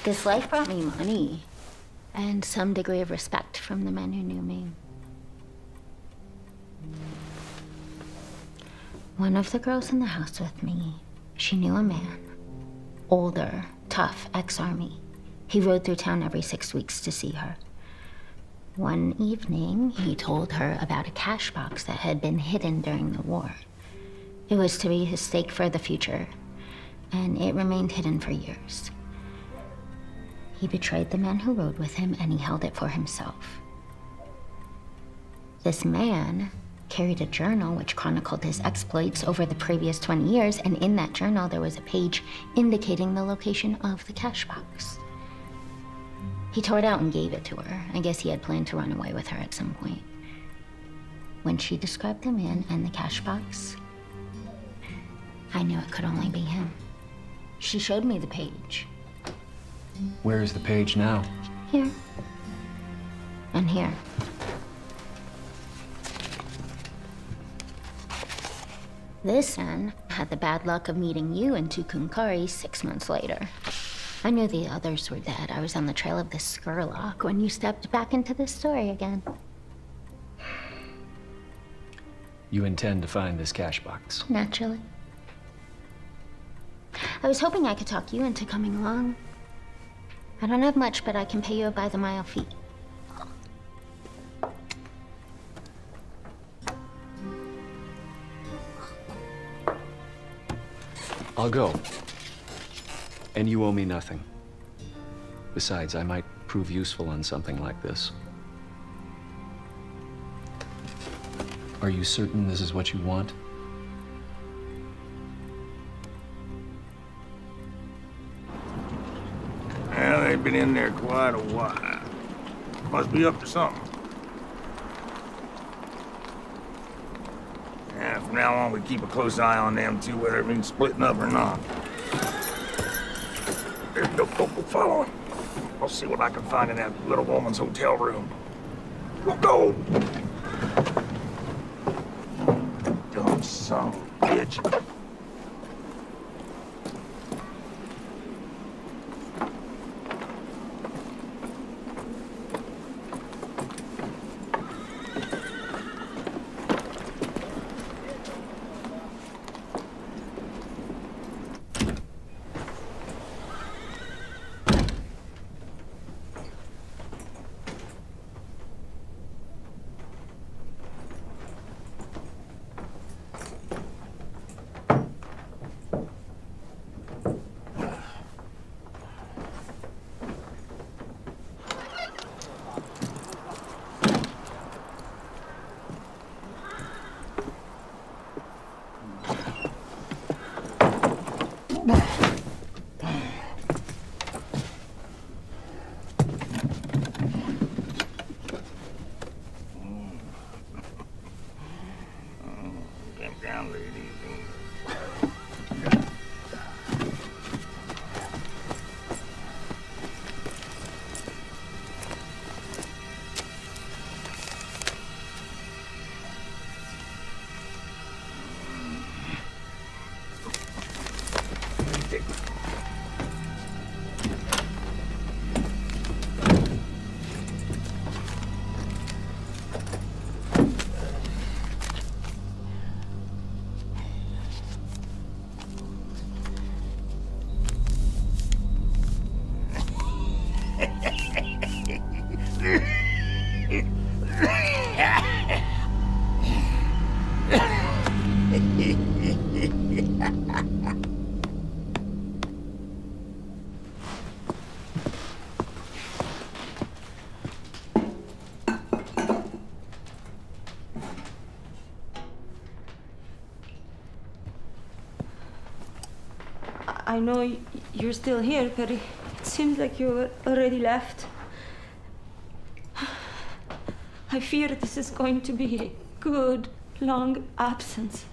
This life brought me money and some degree of respect from the men who knew me. One of the girls in the house with me, she knew a man. Older, tough, ex-army. He rode through town every 6 weeks to see her. One evening, he told her about a cash box that had been hidden during the war. It was to be his stake for the future, and it remained hidden for years. He betrayed the man who rode with him, and he held it for himself. This man carried a journal which chronicled his exploits over the previous 20 years, and in that journal there was a page indicating the location of the cash box. He tore it out and gave it to her. I guess he had planned to run away with her at some point. When she described the man and the cash box, I knew it could only be him. She showed me the page. Where is the page now? Here. And here. This man had the bad luck of meeting you in Tucumcari 6 months later. I knew the others were dead. I was on the trail of this Skurlock when you stepped back into this story again. You intend to find this cash box? Naturally. I was hoping I could talk you into coming along. I don't have much, but I can pay you a by-the-mile fee. I'll go. And you owe me nothing. Besides, I might prove useful on something like this. Are you certain this is what you want? Well, they've been in there quite a while. Must be up to something. Yeah, from now on, we keep a close eye on them two, whether it means splitting up or not. Don't go following. I'll see what I can find in that little woman's hotel room. We'll go! Dumb son of a bitch. I know you're still here, but it seems like you already left. I fear this is going to be a good, long absence.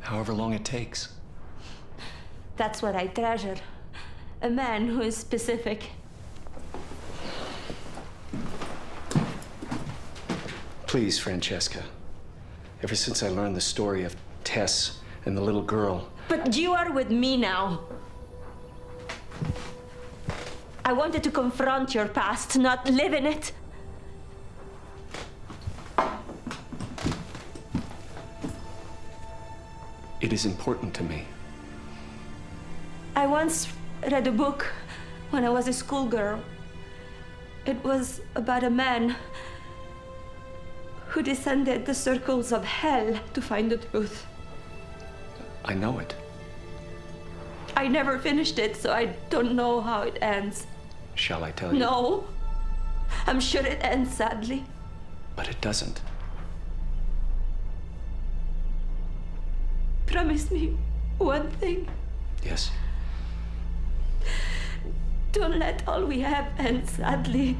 However long it takes. That's what I treasure. A man who is specific. Please, Francesca. Ever since I learned the story of Tess and the little girl. But you are with me now. I wanted to confront your past, not live in it. It is important to me. I once read a book when I was a schoolgirl. It was about a man who descended the circles of hell to find the truth. I know it. I never finished it, so I don't know how it ends. Shall I tell you? No. I'm sure it ends sadly. But it doesn't. Promise me one thing. Yes. Don't let all we have end sadly.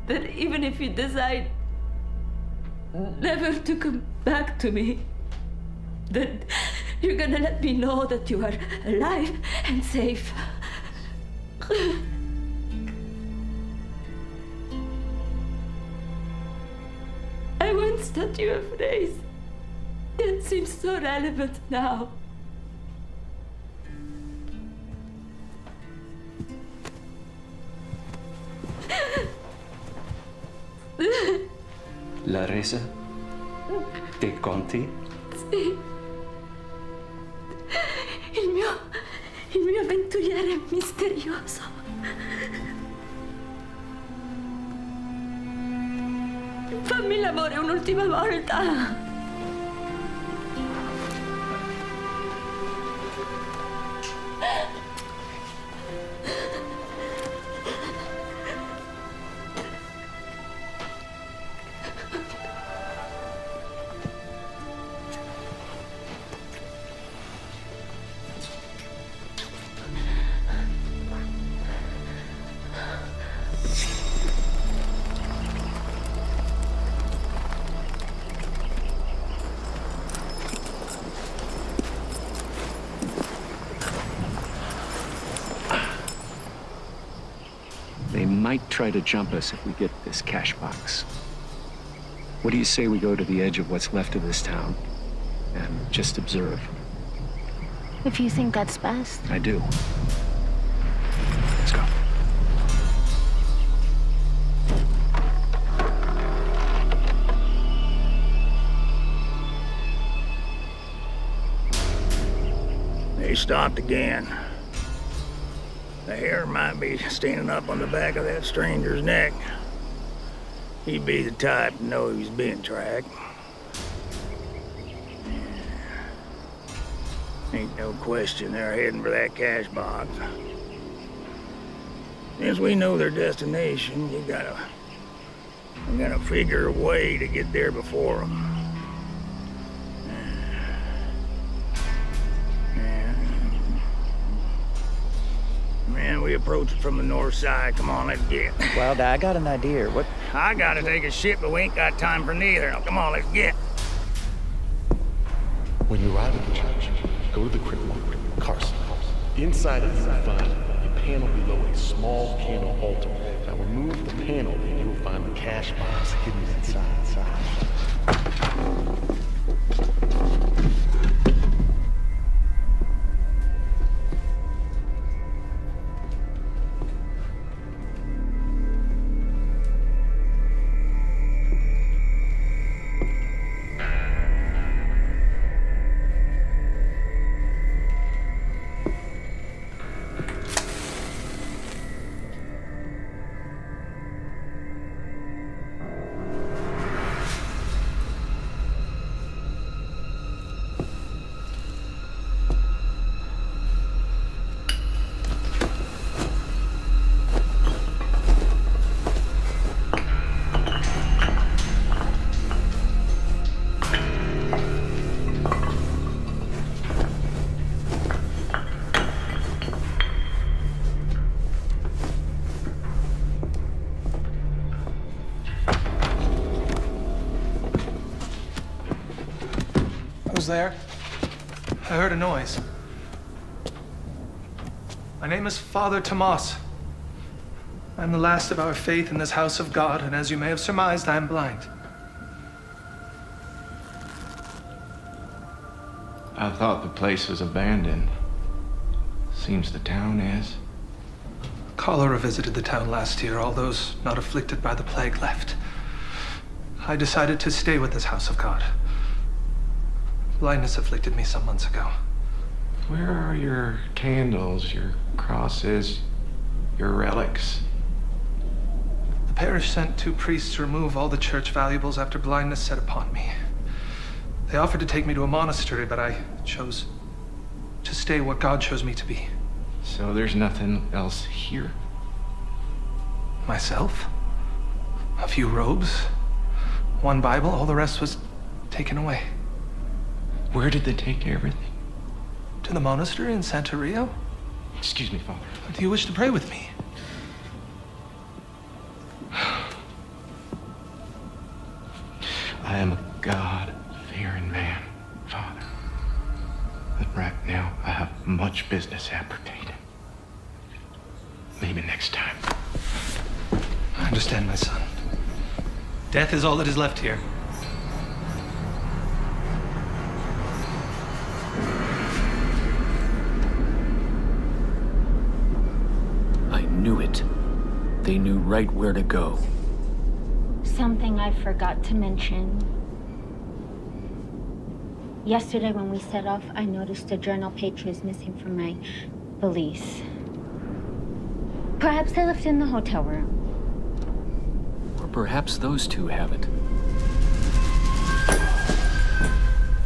That even if you decide never to come back to me, that you're gonna let me know that you are alive and safe. I once taught you a phrase that seems so relevant now. La resa dei conti. Sì. Il mio avventuriere misterioso. Fammi l'amore un'ultima volta. They might try to jump us if we get this cash box. What do you say we go to the edge of what's left of this town and just observe? If you think that's best. I do. Let's go. They stopped again. The hair might be standing up on the back of that stranger's neck. He'd be the type to know he was being tracked. Ain't no question they're heading for that cash box. Since we know their destination, you gotta figure a way to get there before them. Man, we approach it from the north side. Come on, let's get. Well, I got an idea. What? I gotta take a shit, but we ain't got time for neither. Now, come on, let's get. When you arrive at the church, go to the crypt walk, Carson. Inside it, you will find a panel below a small piano altar. Now remove the panel and you will find the cash box hidden inside. Who's there? I heard a noise. My name is Father Tomas. I'm the last of our faith in this house of God, and as you may have surmised, I am blind. I thought the place was abandoned. Seems the town is. Cholera visited the town last year. All those not afflicted by the plague left. I decided to stay with this house of God. Blindness afflicted me some months ago. Where are your candles, your crosses, your relics? The parish sent 2 priests to remove all the church valuables after blindness set upon me. They offered to take me to a monastery, but I chose to stay where God chose me to be. So there's nothing else here? Myself? A few robes? 1 Bible? All the rest was taken away. Where did they take everything? To the monastery in Santeria? Excuse me, Father. Do you wish to pray with me? I am a God-fearing man, Father. But right now, I have much business appertaining. Maybe next time. I understand, my son. Death is all that is left here. I knew it. They knew right where to go. Something I forgot to mention. Yesterday when we set off, I noticed a journal page was missing from my valise. Perhaps they left it in the hotel room. Or perhaps those 2 have it.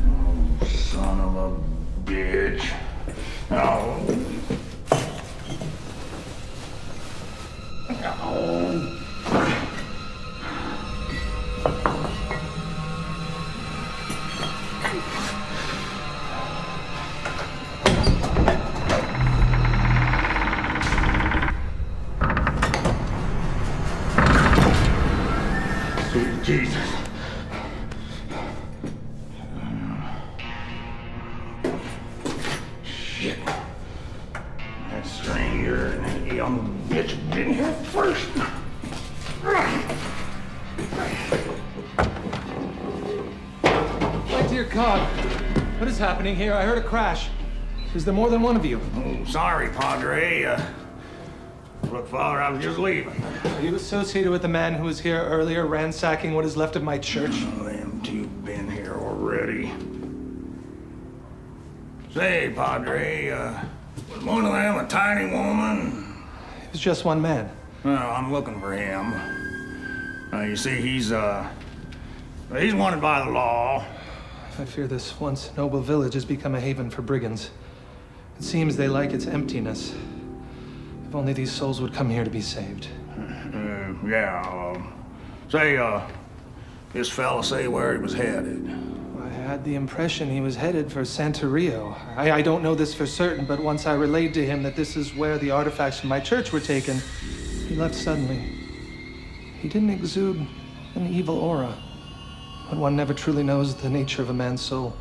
Oh, son of a bitch. Oh. Oh. Sweet Jesus. Shit. That stranger and that young bitch been here first. My dear God, what is happening here? I heard a crash. Is there more than one of you? Oh, sorry, Padre. Look, Father, I was just leaving. Are you associated with the man who was here earlier ransacking what is left of my church? Oh, them 2 been here already. Say, Padre, was one of them a tiny woman? It was just one man. Well, I'm looking for him. You see, he's wanted by the law. I fear this once noble village has become a haven for brigands. It seems they like its emptiness. If only these souls would come here to be saved. This fella say where he was headed? I had the impression he was headed for Santeria. I don't know this for certain, but once I relayed to him that this is where the artifacts from my church were taken, he left suddenly. He didn't exude an evil aura, but one never truly knows the nature of a man's soul.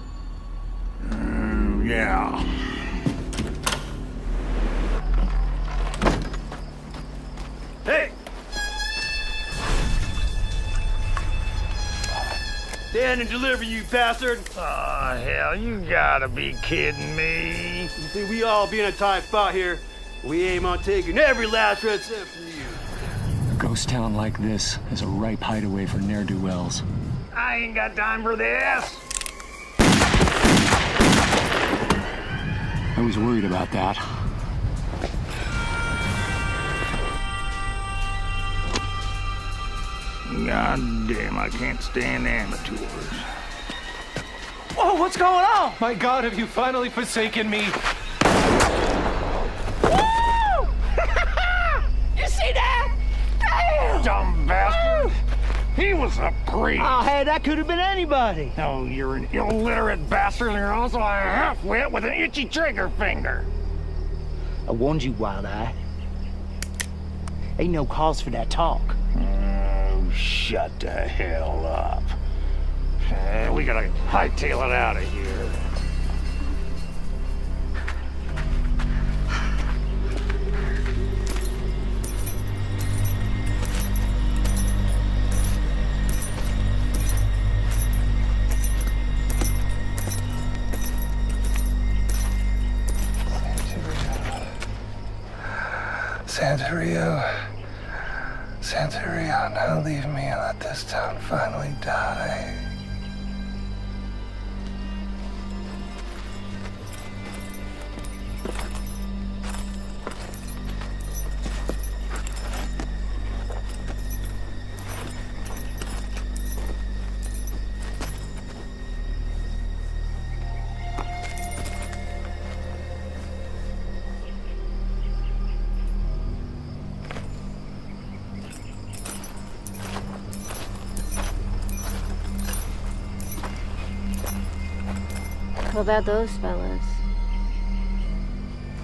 Yeah. Hey! Stand and deliver, you bastard! Aw, hell, you gotta be kidding me. You see, we all be in a tight spot here. We aim on taking every last red cent from you. A ghost town like this is a ripe hideaway for ne'er-do-wells. I ain't got time for this. I was worried about that. God damn, I can't stand amateurs. Whoa, what's going on? My God, have you finally forsaken me? Woo! You see that? Damn! Dumb bastard! He was a priest! Oh, hey, that could have been anybody. Oh, you're an illiterate bastard, and you're also a half-wit with an itchy trigger finger. I warned you, Wild Eye. Ain't no cause for that talk. Oh, shut the hell up. We gotta hightail it out of here. Santerio. Santerio, now leave me and let this town finally die. What about those fellas?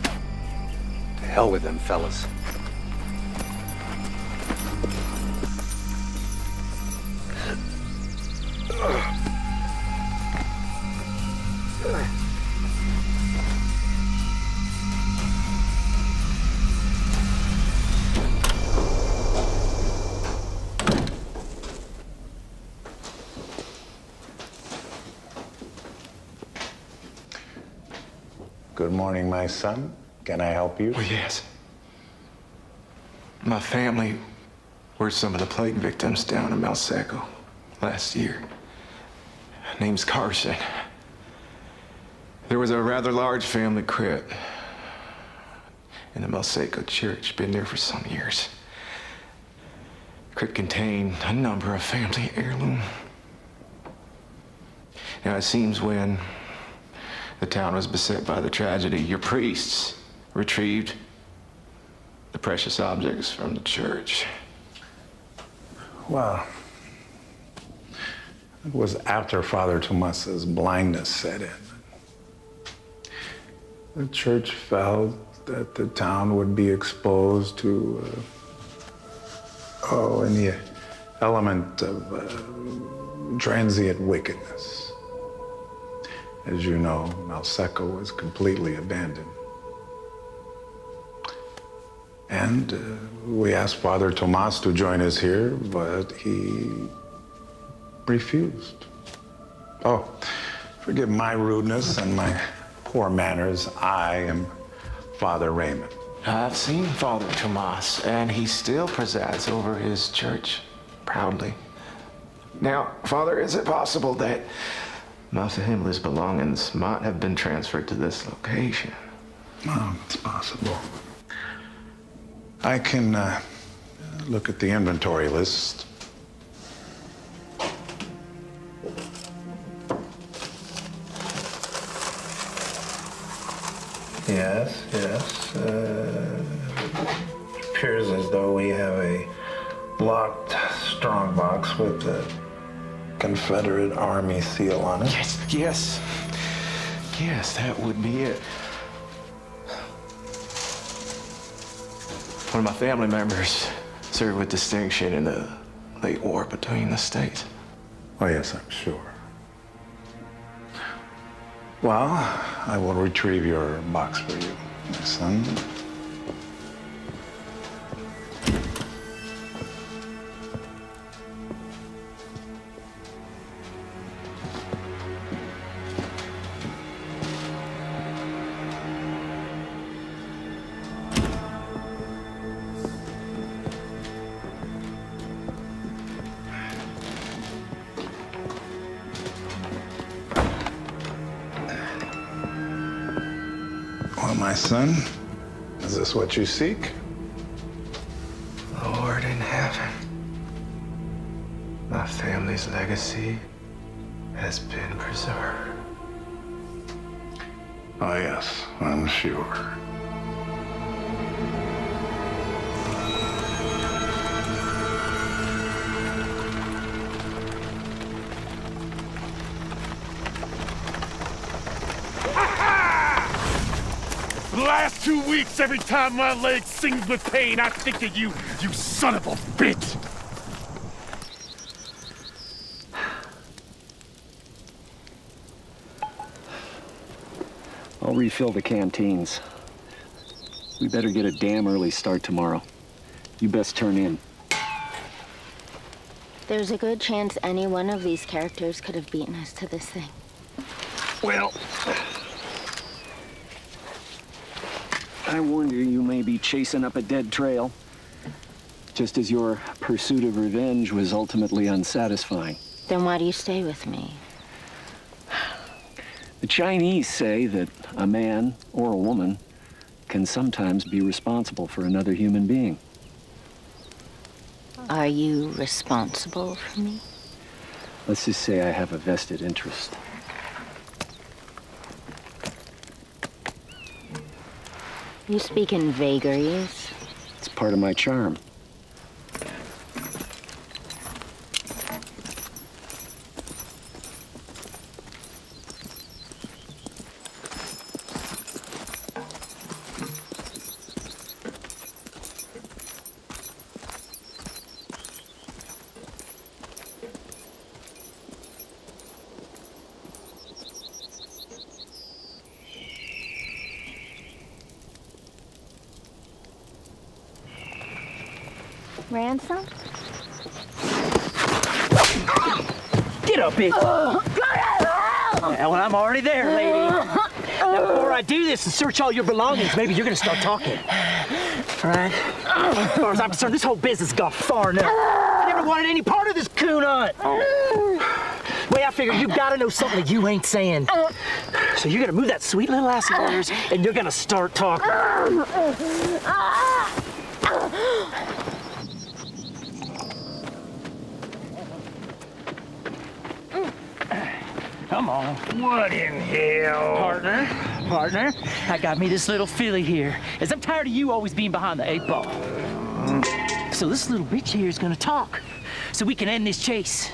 To hell with them fellas. Good morning, my son. Can I help you? Oh, yes. My family were some of the plague victims down in Malseco last year. Name's Carson. There was a rather large family crypt in the Malseco church. Been there for some years. The crypt contained a number of family heirlooms. Now, it seems when the town was beset by the tragedy, your priests retrieved the precious objects from the church. Well, it was after Father Tomas's blindness set in. The church felt that the town would be exposed to, any element of transient wickedness. As you know, Malseco was completely abandoned. And we asked Father Tomas to join us here, but he refused. Oh, forgive my rudeness and my poor manners. I am Father Raymond. I've seen Father Tomas, and he still presides over his church proudly. Now, Father, is it possible that my family's belongings might have been transferred to this location? Oh, it's possible. I can look at the inventory list. Yes. It appears as though we have a locked strongbox with the Confederate Army seal on it. Yes, that would be it. One of my family members served with distinction in the late war between the states. Oh, yes, I'm sure. Well, I will retrieve your box for you, my son. Well, my son, is this what you seek? Lord in heaven, my family's legacy has been preserved. Oh, yes, I'm sure. For the last 2 weeks, every time my leg sings with pain, I think of you, you son of a bitch! I'll refill the canteens. We better get a damn early start tomorrow. You best turn in. There's a good chance any one of these characters could have beaten us to this thing. Well, I warned you, you may be chasing up a dead trail. Just as your pursuit of revenge was ultimately unsatisfying. Then why do you stay with me? The Chinese say that a man or a woman can sometimes be responsible for another human being. Are you responsible for me? Let's just say I have a vested interest. You speak in vagaries. It's part of my charm. Ransom? Get up, bitch! Yeah, well, I'm already there, lady. Now, before I do this and search all your belongings, maybe you're gonna start talking. All right? As far as I'm concerned, this whole business has gone far enough. I never wanted any part of this coon hunt. Way I figure you gotta know something that you ain't saying. So you're gonna move that sweet little ass of yours, and you're gonna start talking. Come on. What in hell? Partner, I got me this little filly here, as I'm tired of you always being behind the 8 ball. So this little bitch here is gonna talk, so we can end this chase.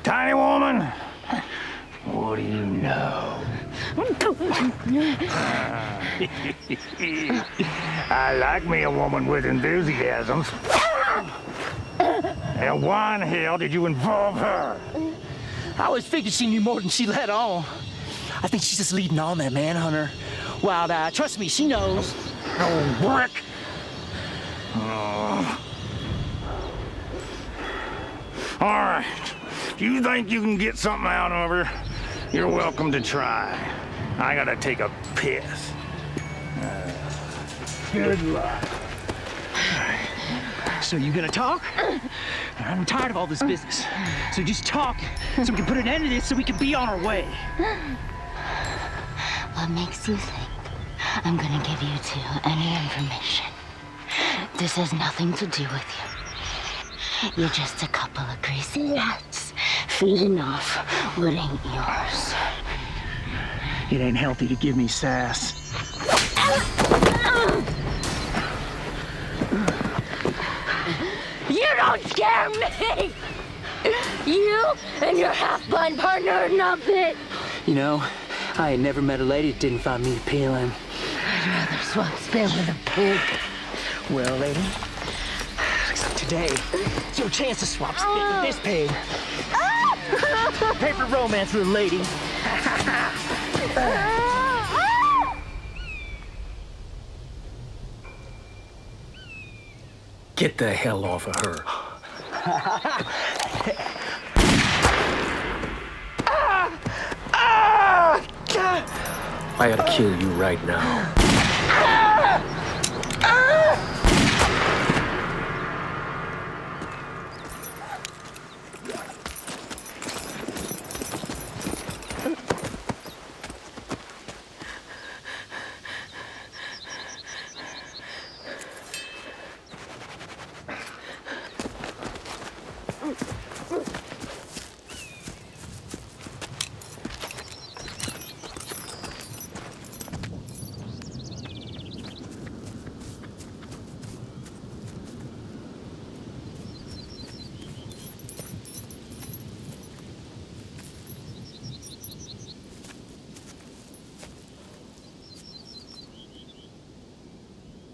Tiny woman, what do you know? I like me a woman with enthusiasms. And why in hell did you involve her? I always figured she knew more than she let on. I think she's just leading on that manhunter. Wild Eye, trust me, she knows. Oh, brick! Oh. All right, if you think you can get something out of her, you're welcome to try. I gotta take a piss. Good luck. So you gonna talk? I'm tired of all this business. So just talk, so we can put an end to this, so we can be on our way. What makes you think I'm gonna give you two any information? This has nothing to do with you. You're just a couple of greasy rats feeding off what ain't yours. It ain't healthy to give me sass. You don't scare me! You and your half-blind partner are nothing. You know, I ain't never met a lady that didn't find me appealing. I'd rather swap spit with a pig. Well, lady, so today, it's your chance to swap spit with this pig. Paper romance with a lady. Get the hell off of her. I ought to kill you right now.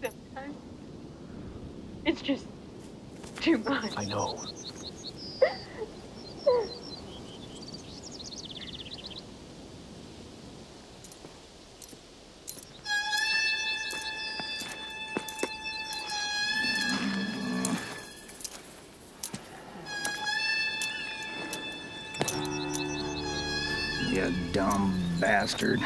Sometimes it's just too much. I know. You dumb Dumb bastard.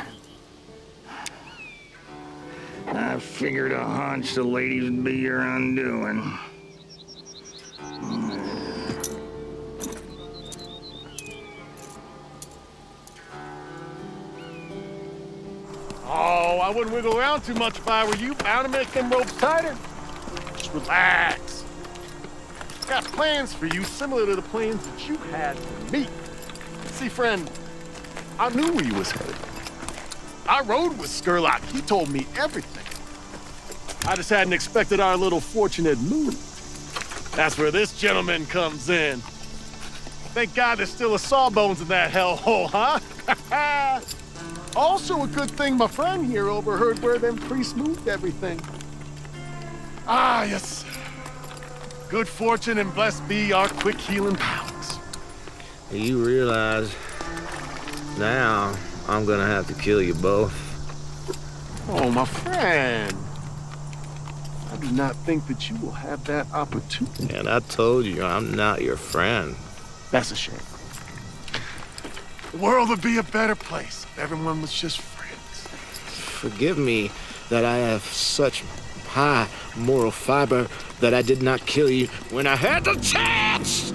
I figured a hunch the ladies would be your undoing. Oh, I wouldn't wiggle around too much if I were you. Bound to make them ropes tighter. Just relax. Got plans for you similar to the plans that you had for me. See, friend, I knew where you was headed. I rode with Skurlock. He told me everything. I just hadn't expected our little fortunate move. That's where this gentleman comes in. Thank God there's still a sawbones in that hellhole, huh? Also a good thing my friend here overheard where them priests moved everything. Ah, yes. Good fortune and blessed be our quick healing powers. You realize now I'm gonna have to kill you both. Oh, my friend. I do not think that you will have that opportunity. And I told you I'm not your friend. That's a shame. The world would be a better place if everyone was just friends. Forgive me that I have such high moral fiber that I did not kill you when I had the chance!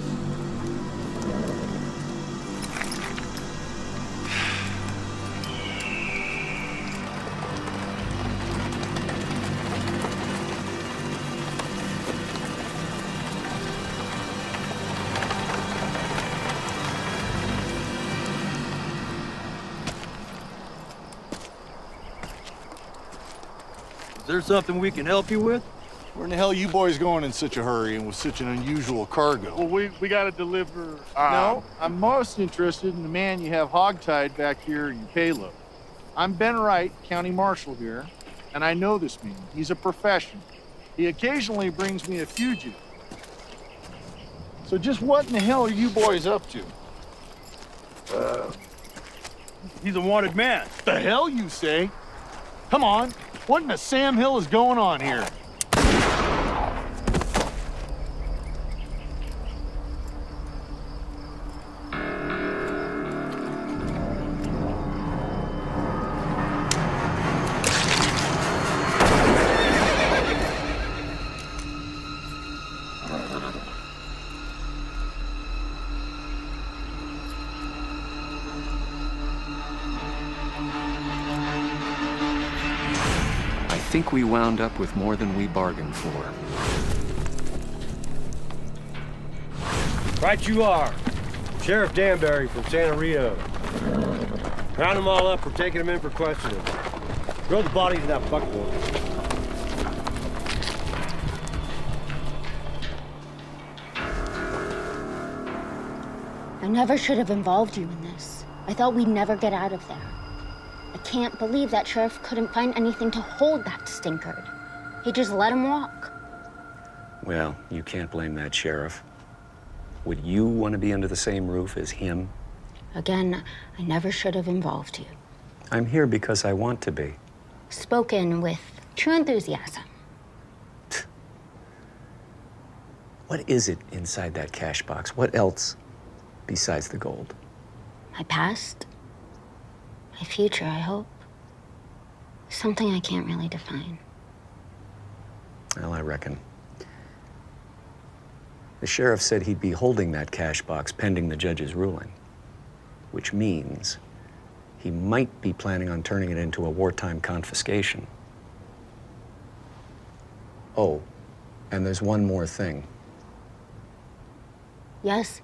Is there something we can help you with? Where in the hell are you boys going in such a hurry and with such an unusual cargo? Well, we gotta deliver... No, I'm most interested in the man you have hogtied back here in your payload. I'm Ben Wright, County Marshal here, and I know this man. He's a professional. He occasionally brings me a fugitive. So just what in the hell are you boys up to? He's a wanted man. The hell you say? Come on, what in the Sam Hill is going on here? I think we wound up with more than we bargained for. Right you are. Sheriff Danbury from Santa Rita. Round them all up for taking them in for questioning. Throw the bodies in that buckboard. I never should have involved you in this. I thought we'd never get out of there. I can't believe that sheriff couldn't find anything to hold that stinkard. He just let him walk. Well, you can't blame that sheriff. Would you want to be under the same roof as him? Again, I never should have involved you. I'm here because I want to be. Spoken with true enthusiasm. What is it inside that cash box? What else besides the gold? My past, my future, I hope. Something I can't really define. Well, I reckon. The sheriff said he'd be holding that cash box pending the judge's ruling, which means he might be planning on turning it into a wartime confiscation. Oh, and there's one more thing. Yes?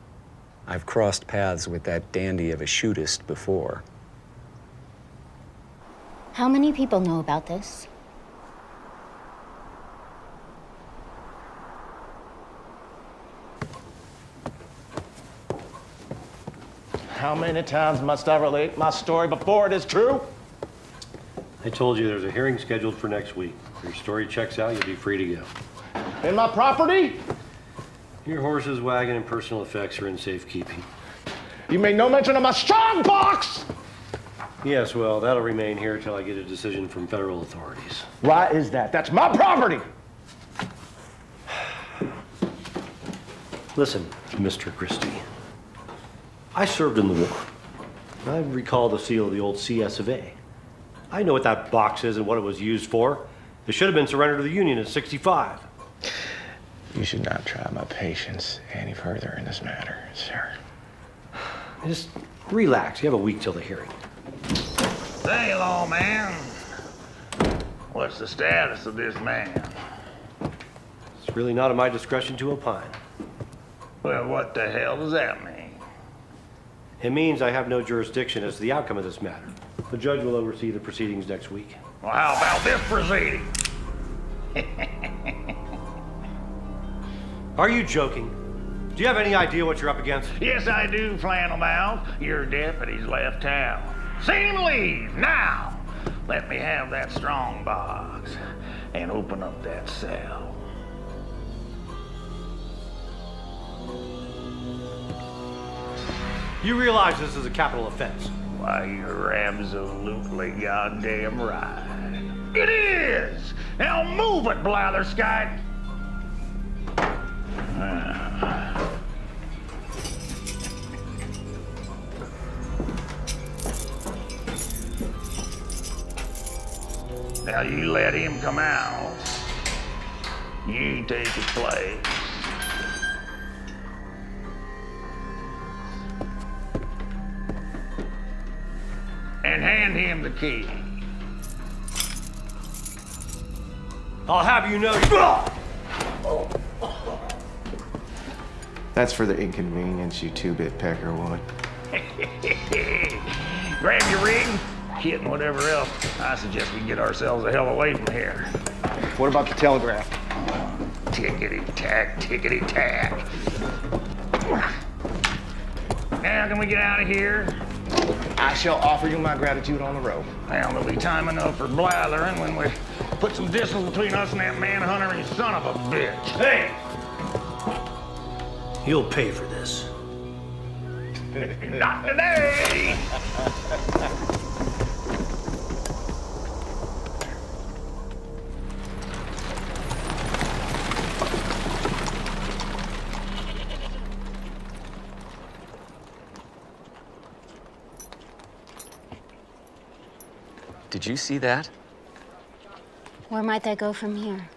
I've crossed paths with that dandy of a shootist before. How many people know about this? How many times must I relate my story before it is true? I told you there's a hearing scheduled for next week. If your story checks out, you'll be free to go. And my property? Your horses, wagon, and personal effects are in safekeeping. You made no mention of my strong box! Yes, well, that'll remain here till I get a decision from federal authorities. Why is that? That's my property! Listen, Mr. Christie. I served in the war. I recall the seal of the old CS of A. I know what that box is and what it was used for. It should have been surrendered to the Union in '65. You should not try my patience any further in this matter, sir. Just relax. You have a week till the hearing. Say, lawman. What's the status of this man? It's really not at my discretion to opine. Well, what the hell does that mean? It means I have no jurisdiction as to the outcome of this matter. The judge will oversee the proceedings next week. Well, how about this proceeding? Are you joking? Do you have any idea what you're up against? Yes, I do, Flannelmouth. Your deputy's left town. See him leave, now! Let me have that strong box and open up that cell. You realize this is a capital offense? Why, you're absolutely goddamn right. It is! Now move it, Blatherskite! Now you let him come out. You take his place. And hand him the key. I'll have you know That's for the inconvenience you two-bit pecker would. Grab your rig, kit, and whatever else. I suggest we get ourselves the hell away from here. What about the telegraph? Tickety-tack, tickety-tack. Now, can we get out of here? I shall offer you my gratitude on the road. Well, there'll be time enough for blathering when we put some distance between us and that manhunter and his son of a bitch. Hey! You'll pay for this. Not today! Did you see that? Where might they go from here?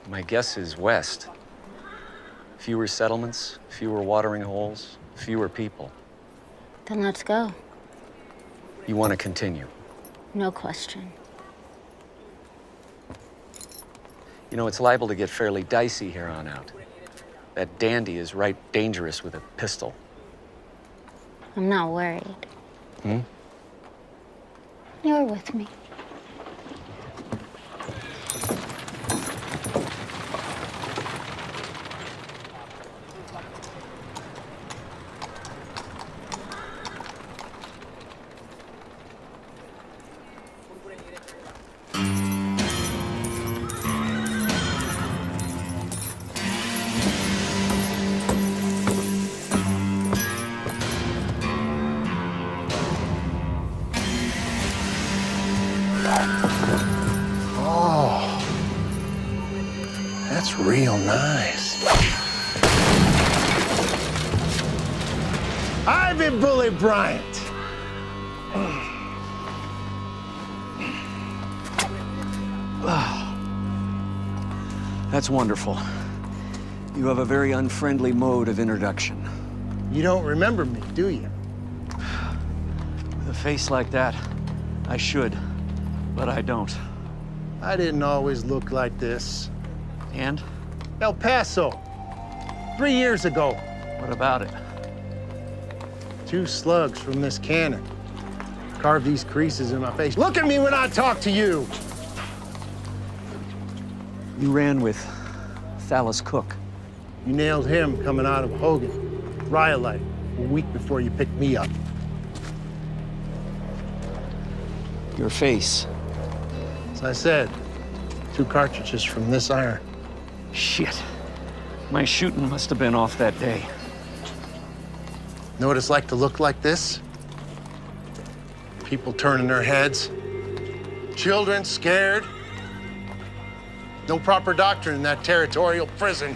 My guess is west. Fewer settlements, fewer watering holes, fewer people. Then let's go. You want to continue? No question. You know, it's liable to get fairly dicey here on out. That dandy is right dangerous with a pistol. I'm not worried. Hmm? You're with me. Oh, that's real nice. Ivy Bully Bryant. That's wonderful. You have a very unfriendly mode of introduction. You don't remember me, do you? With a face like that, I should, but I don't. I didn't always look like this. And? El Paso. 3 years ago. What about it? 2 slugs from this cannon. Carved these creases in my face. Look at me when I talk to you! You ran with Thalys Cook. You nailed him coming out of Hogan, Rhyolite, a week before you picked me up. Your face. As I said, 2 cartridges from this iron. Shit. My shooting must have been off that day. Know what it's like to look like this? People turning their heads. Children scared. No proper doctor in that territorial prison.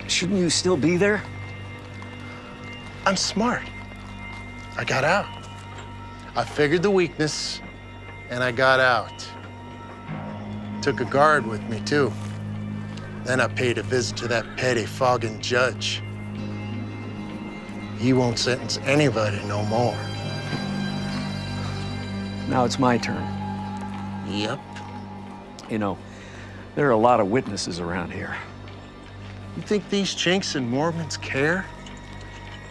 Shouldn't you still be there? I'm smart. I got out. I figured the weakness, and I got out. Took a guard with me, too. Then I paid a visit to that petty fogging judge. He won't sentence anybody no more. Now it's my turn. Yep. You know, there are a lot of witnesses around here. You think these chinks and Mormons care?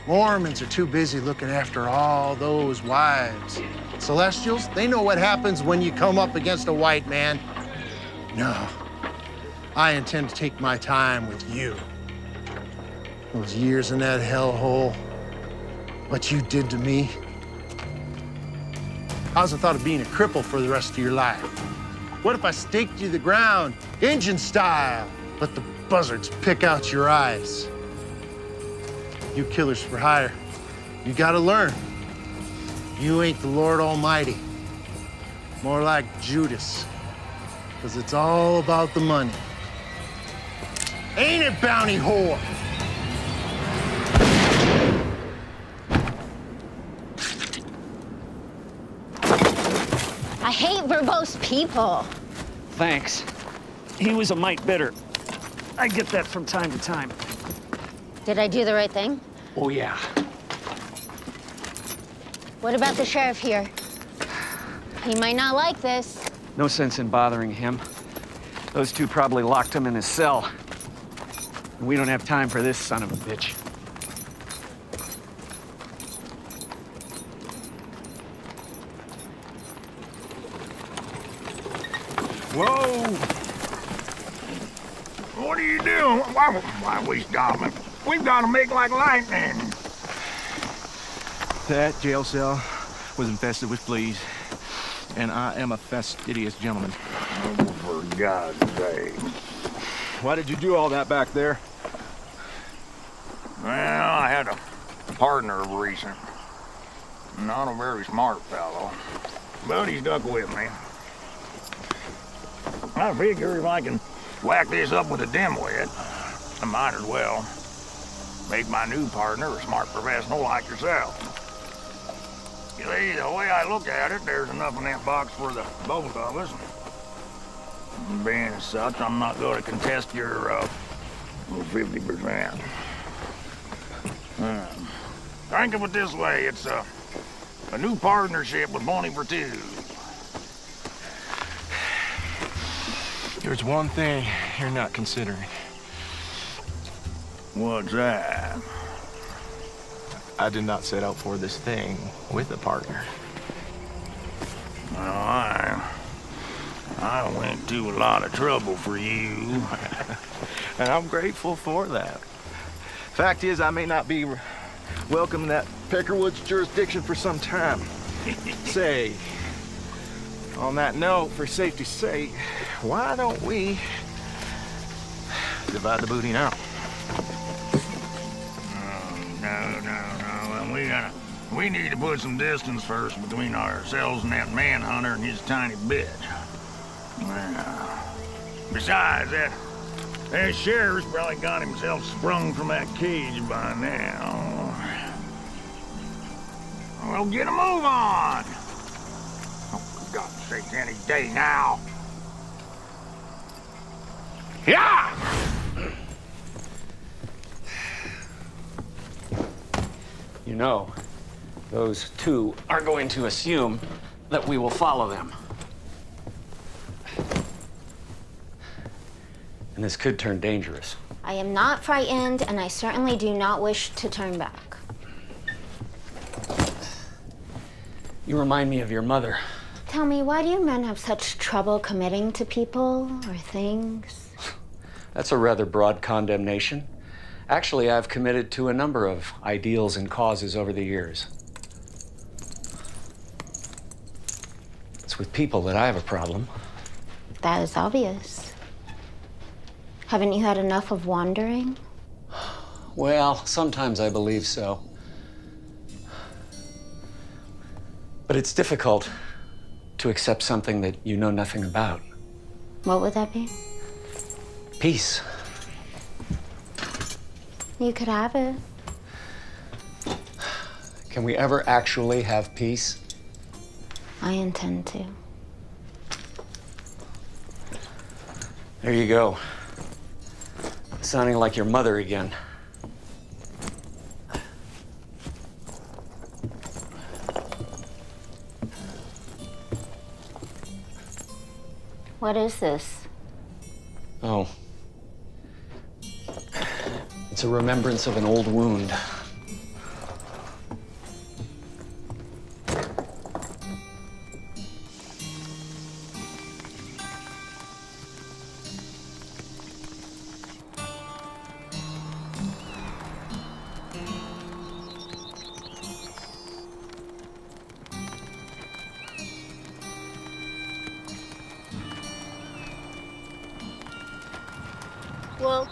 Mormons are too busy looking after all those wives. Celestials, they know what happens when you come up against a white man. No, I intend to take my time with you. Those years in that hellhole, what you did to me. How's the thought of being a cripple for the rest of your life? What if I staked you to the ground, engine style, let the buzzards pick out your eyes? You killers for hire, you gotta learn. You ain't the Lord Almighty. More like Judas, because it's all about the money. Ain't it, bounty whore? I hate verbose people. Thanks. He was a mite bitter. I get that from time to time. Did I do the right thing? Oh, yeah. What about the sheriff here? He might not like this. No sense in bothering him. Those two probably locked him in his cell. And we don't have time for this son of a bitch. Whoa! What are you doing? Why we stopping? We've got to make like lightning. That jail cell was infested with fleas, and I am a fastidious gentleman. Oh, for God's sake. Why did you do all that back there? Well, I had a partner of recent. Not a very smart fellow, but he stuck with me. I figure if I can whack this up with a dimwit, I might as well make my new partner a smart professional like yourself. You see, the way I look at it, there's enough in that box for the both of us. Being as such, I'm not going to contest your 50%. Think of it this way, it's a new partnership with money for two. There's one thing you're not considering. What's that? I did not set out for this thing with a partner. Well, I went to a lot of trouble for you. And I'm grateful for that. Fact is, I may not be welcome in that Peckerwood's jurisdiction for some time. Say, on that note, for safety's sake, why don't we divide the booty now? No. We need to put some distance first between ourselves and that manhunter and his tiny bitch. Besides, that sheriff's probably got himself sprung from that cage by now. Well, get a move on! Oh, for God's sake, any day now. Yeah! You know, those two are going to assume that we will follow them. And this could turn dangerous. I am not frightened, and I certainly do not wish to turn back. You remind me of your mother. Tell me, why do you men have such trouble committing to people or things? That's a rather broad condemnation. Actually, I've committed to a number of ideals and causes over the years. It's with people that I have a problem. That is obvious. Haven't you had enough of wandering? Well, sometimes I believe so. But it's difficult to accept something that you know nothing about. What would that be? Peace. You could have it. Can we ever actually have peace? I intend to. There you go. Sounding like your mother again. What is this? Oh. It's a remembrance of an old wound. Well,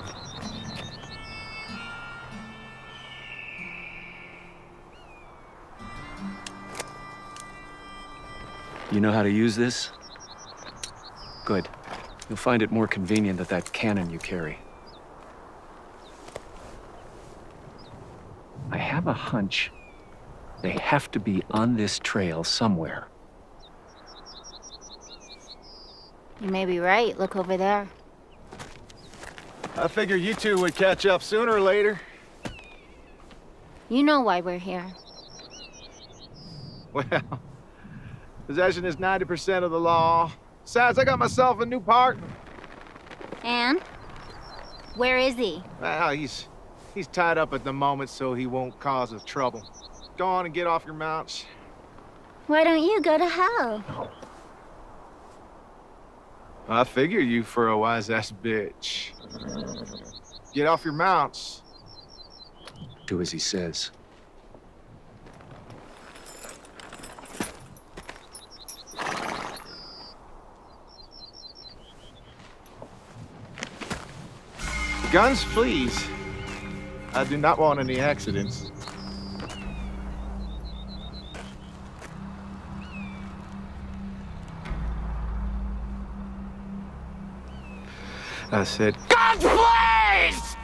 You know how to use this? Good. You'll find it more convenient than that cannon you carry. I have a hunch they have to be on this trail somewhere. you may be right. Look over there. I figured you two would catch up sooner or later. You know why we're here. Well, possession is 90% of the law. Besides, I got myself a new partner. And? Where is he? Well, he's tied up at the moment, so he won't cause us trouble. Go on and get off your mounts. Why don't you go to hell? I figure you for a wise-ass bitch. Get off your mounts. Do as he says. Guns, please. I do not want any accidents. I said, Guns, please!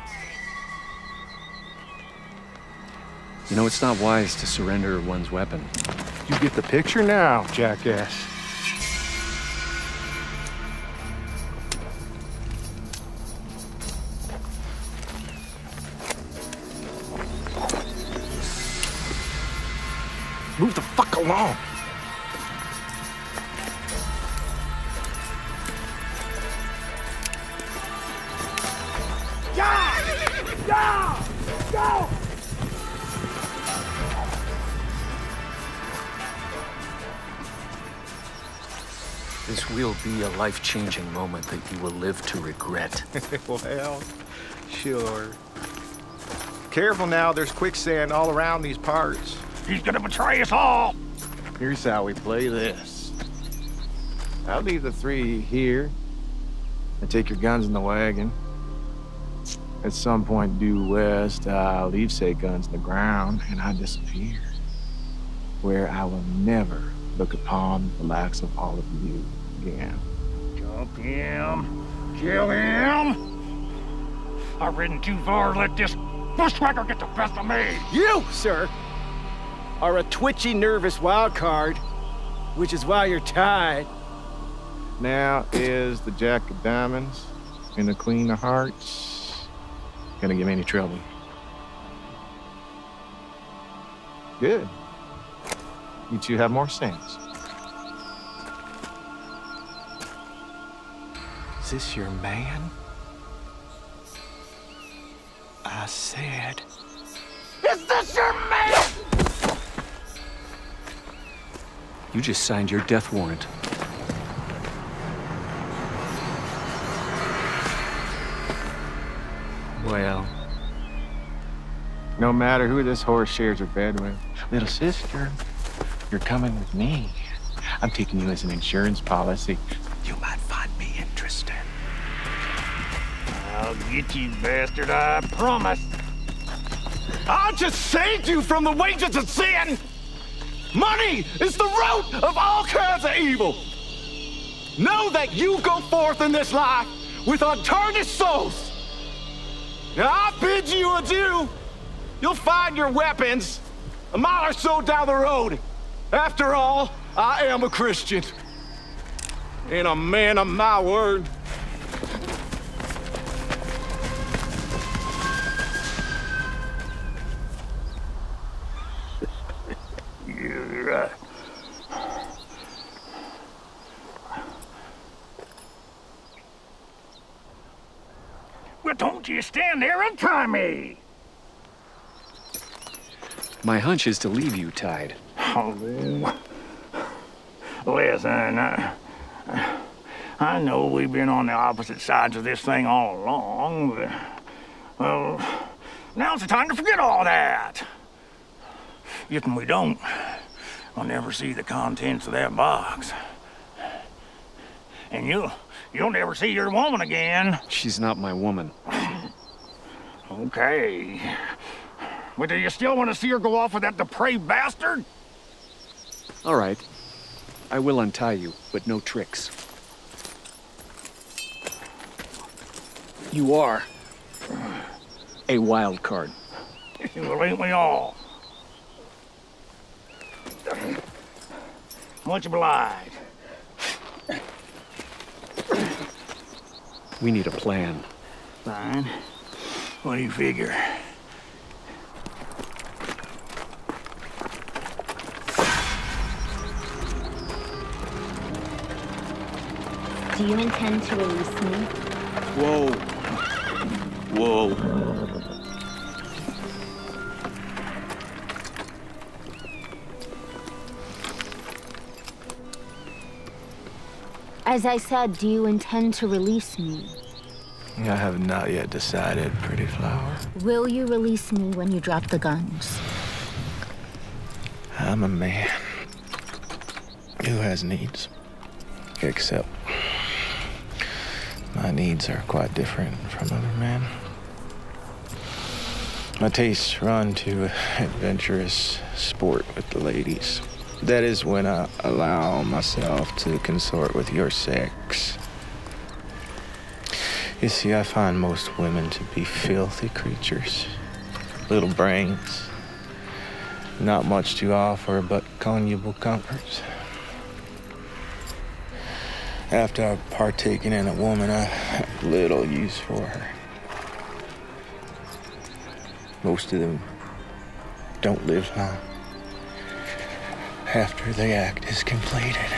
You know, it's not wise to surrender one's weapon. You get the picture now, jackass. Move the fuck along. Go! This will be a life-changing moment that you will live to regret. Well, sure. Careful now, there's quicksand all around these parts. He's gonna betray us all! Here's how we play this. I'll leave the three here and take your guns in the wagon. At some point due west, I'll leave said guns in the ground and I disappear. Where I will never look upon the likes of all of you again. Jump him. Kill him. I've ridden too far to let this bushwhacker get the best of me. You, sir, are a twitchy, nervous wild card, which is why you're tied. Now is the Jack of Diamonds and the Queen of Hearts gonna give me any trouble? Good. You two have more sense. Is this your man? I said... Is this your man? You just signed your death warrant. Well, no matter who this horse shares her bed with, little sister, you're coming with me. I'm taking you as an insurance policy. You might find me interesting. I'll get you, bastard, I promise. I just saved you from the wages of sin! Money is the root of all kinds of evil! Know that you go forth in this life with untarnished souls! Now, I bid you adieu. You'll find your weapons a mile or so down the road. After all, I am a Christian. And a man of my word. You're right. Well, don't you stand there and try me. My hunch is to leave you tied. Oh, listen, I know we've been on the opposite sides of this thing all along, but, well, now's the time to forget all that. If we don't, I'll never see the contents of that box. And you'll never see your woman again. She's not my woman. Okay. But do you still want to see her go off with that depraved bastard? All right. I will untie you, but no tricks. You are a wild card. Well, ain't we all? Much obliged. We need a plan. Fine. What do you figure? Do you intend to release me? Whoa. Whoa. As I said, do you intend to release me? I have not yet decided, pretty flower. Will you release me when you drop the guns? I'm a man who has needs. Except my needs are quite different from other men. My tastes run to adventurous sport with the ladies. That is when I allow myself to consort with your sex. You see, I find most women to be filthy creatures. Little brains. Not much to offer but conjugal comforts. After I've partaken in a woman, I have little use for her. Most of them don't live long after the act is completed.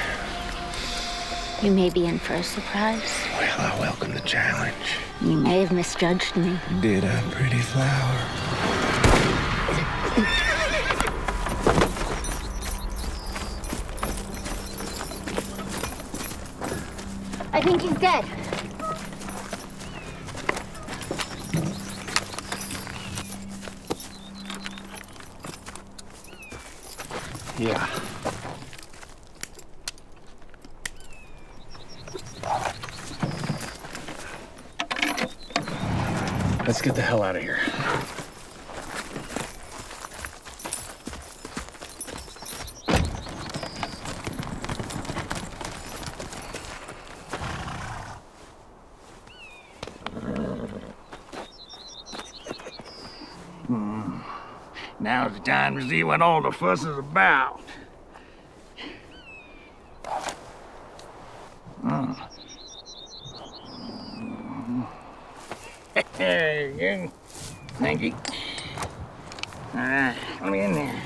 You may be in for a surprise. Well, I welcome the challenge. You may have misjudged me. Did I, pretty flower? I think he's dead. Yeah. Let's get the hell out of here. Now's the time to see what all the fuss is about. There you go. Thank you. All right, let me in there.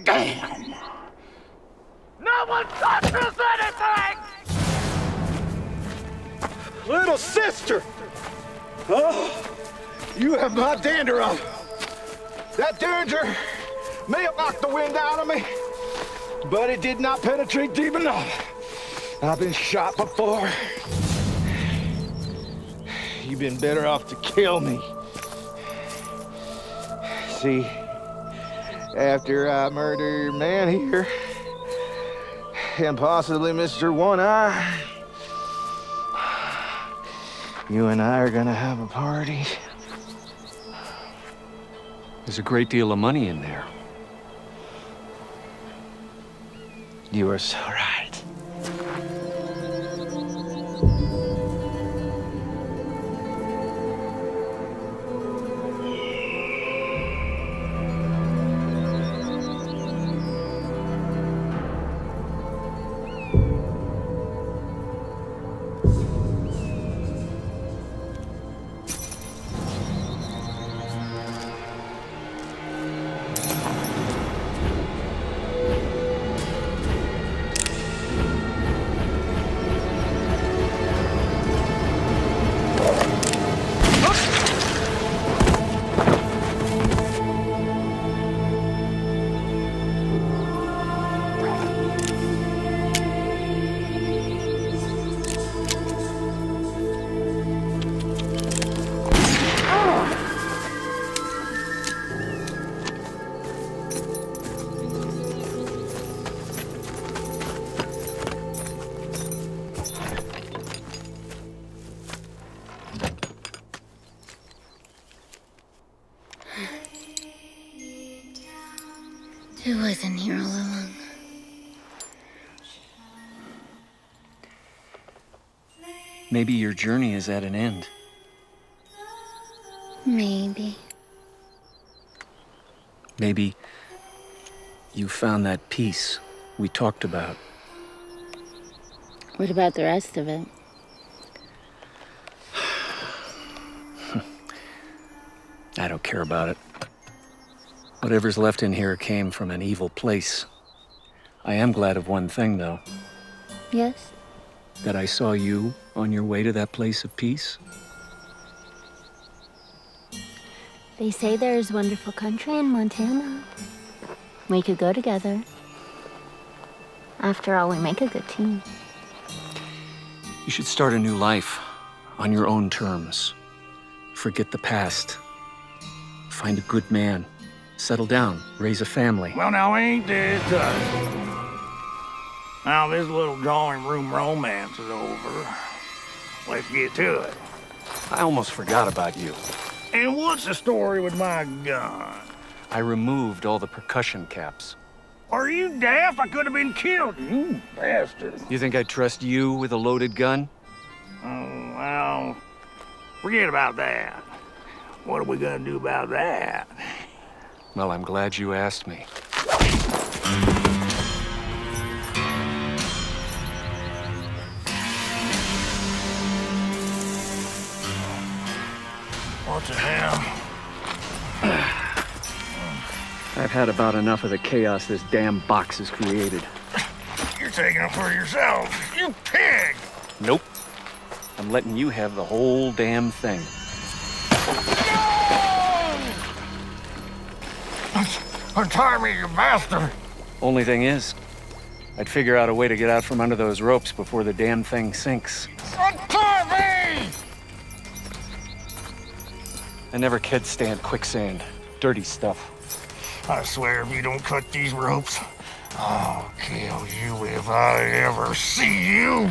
Damn! No one touches anything! Little sister! Oh, you have my dander up. That Derringer may have knocked the wind out of me, but it did not penetrate deep enough I've been shot before. You've been better off to kill me. See, after I murder your man here, and possibly Mr. One Eye, you and I are gonna have a party. There's a great deal of money in there. You are so right. I wasn't here all along. Maybe your journey is at an end. Maybe. Maybe you found that peace we talked about. What about the rest of it? I don't care about it. Whatever's left in here came from an evil place. I am glad of one thing, though. Yes? That I saw you on your way to that place of peace. They say there is wonderful country in Montana. We could go together. After all, we make a good team. You should start a new life on your own terms. Forget the past. Find a good man. Settle down. Raise a family. Well, now ain't this Now this little drawing room romance is over. Let's get to it. I almost forgot about you. And what's the story with my gun? I removed all the percussion caps. Are you deaf? I could have been killed, you bastard. You think I'd trust you with a loaded gun? Oh, well, forget about that. What are we gonna do about that? Well, I'm glad you asked me. What the hell? I've had about enough of the chaos this damn box has created. You're taking it for yourself, you pig! Nope. I'm letting you have the whole damn thing. Untie me, you bastard! Only thing is, I'd figure out a way to get out from under those ropes before the damn thing sinks. Untie me! I never could stand quicksand. Dirty stuff. I swear if you don't cut these ropes, I'll kill you if I ever see you!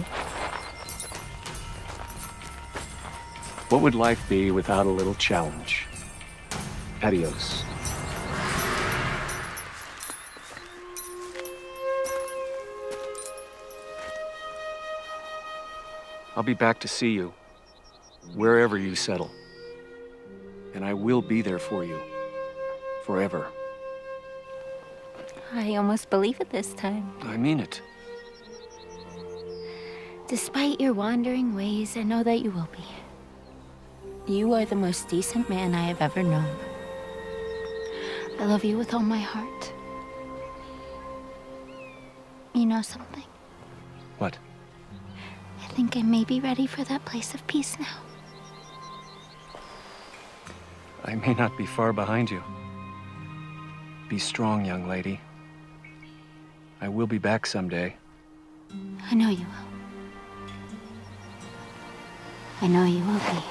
What would life be without a little challenge? Adios. I'll be back to see you, wherever you settle. And I will be there for you, forever. I almost believe it this time. I mean it. Despite your wandering ways, I know that you will be. You are the most decent man I have ever known. I love you with all my heart. You know something? What? I think I may be ready for that place of peace now. I may not be far behind you. Be strong, young lady. I will be back someday. I know you will. I know you will be.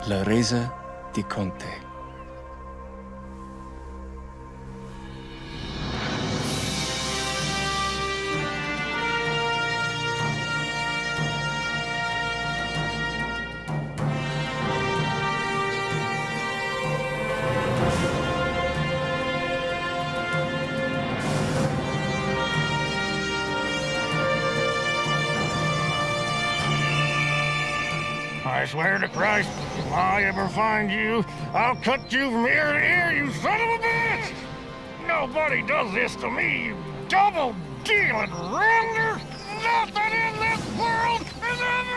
La Resa di Conte. I swear to Christ, if I ever find you, I'll cut you from ear to ear, you son of a bitch! Nobody does this to me, you double-dealing rounder! Nothing in this world is ever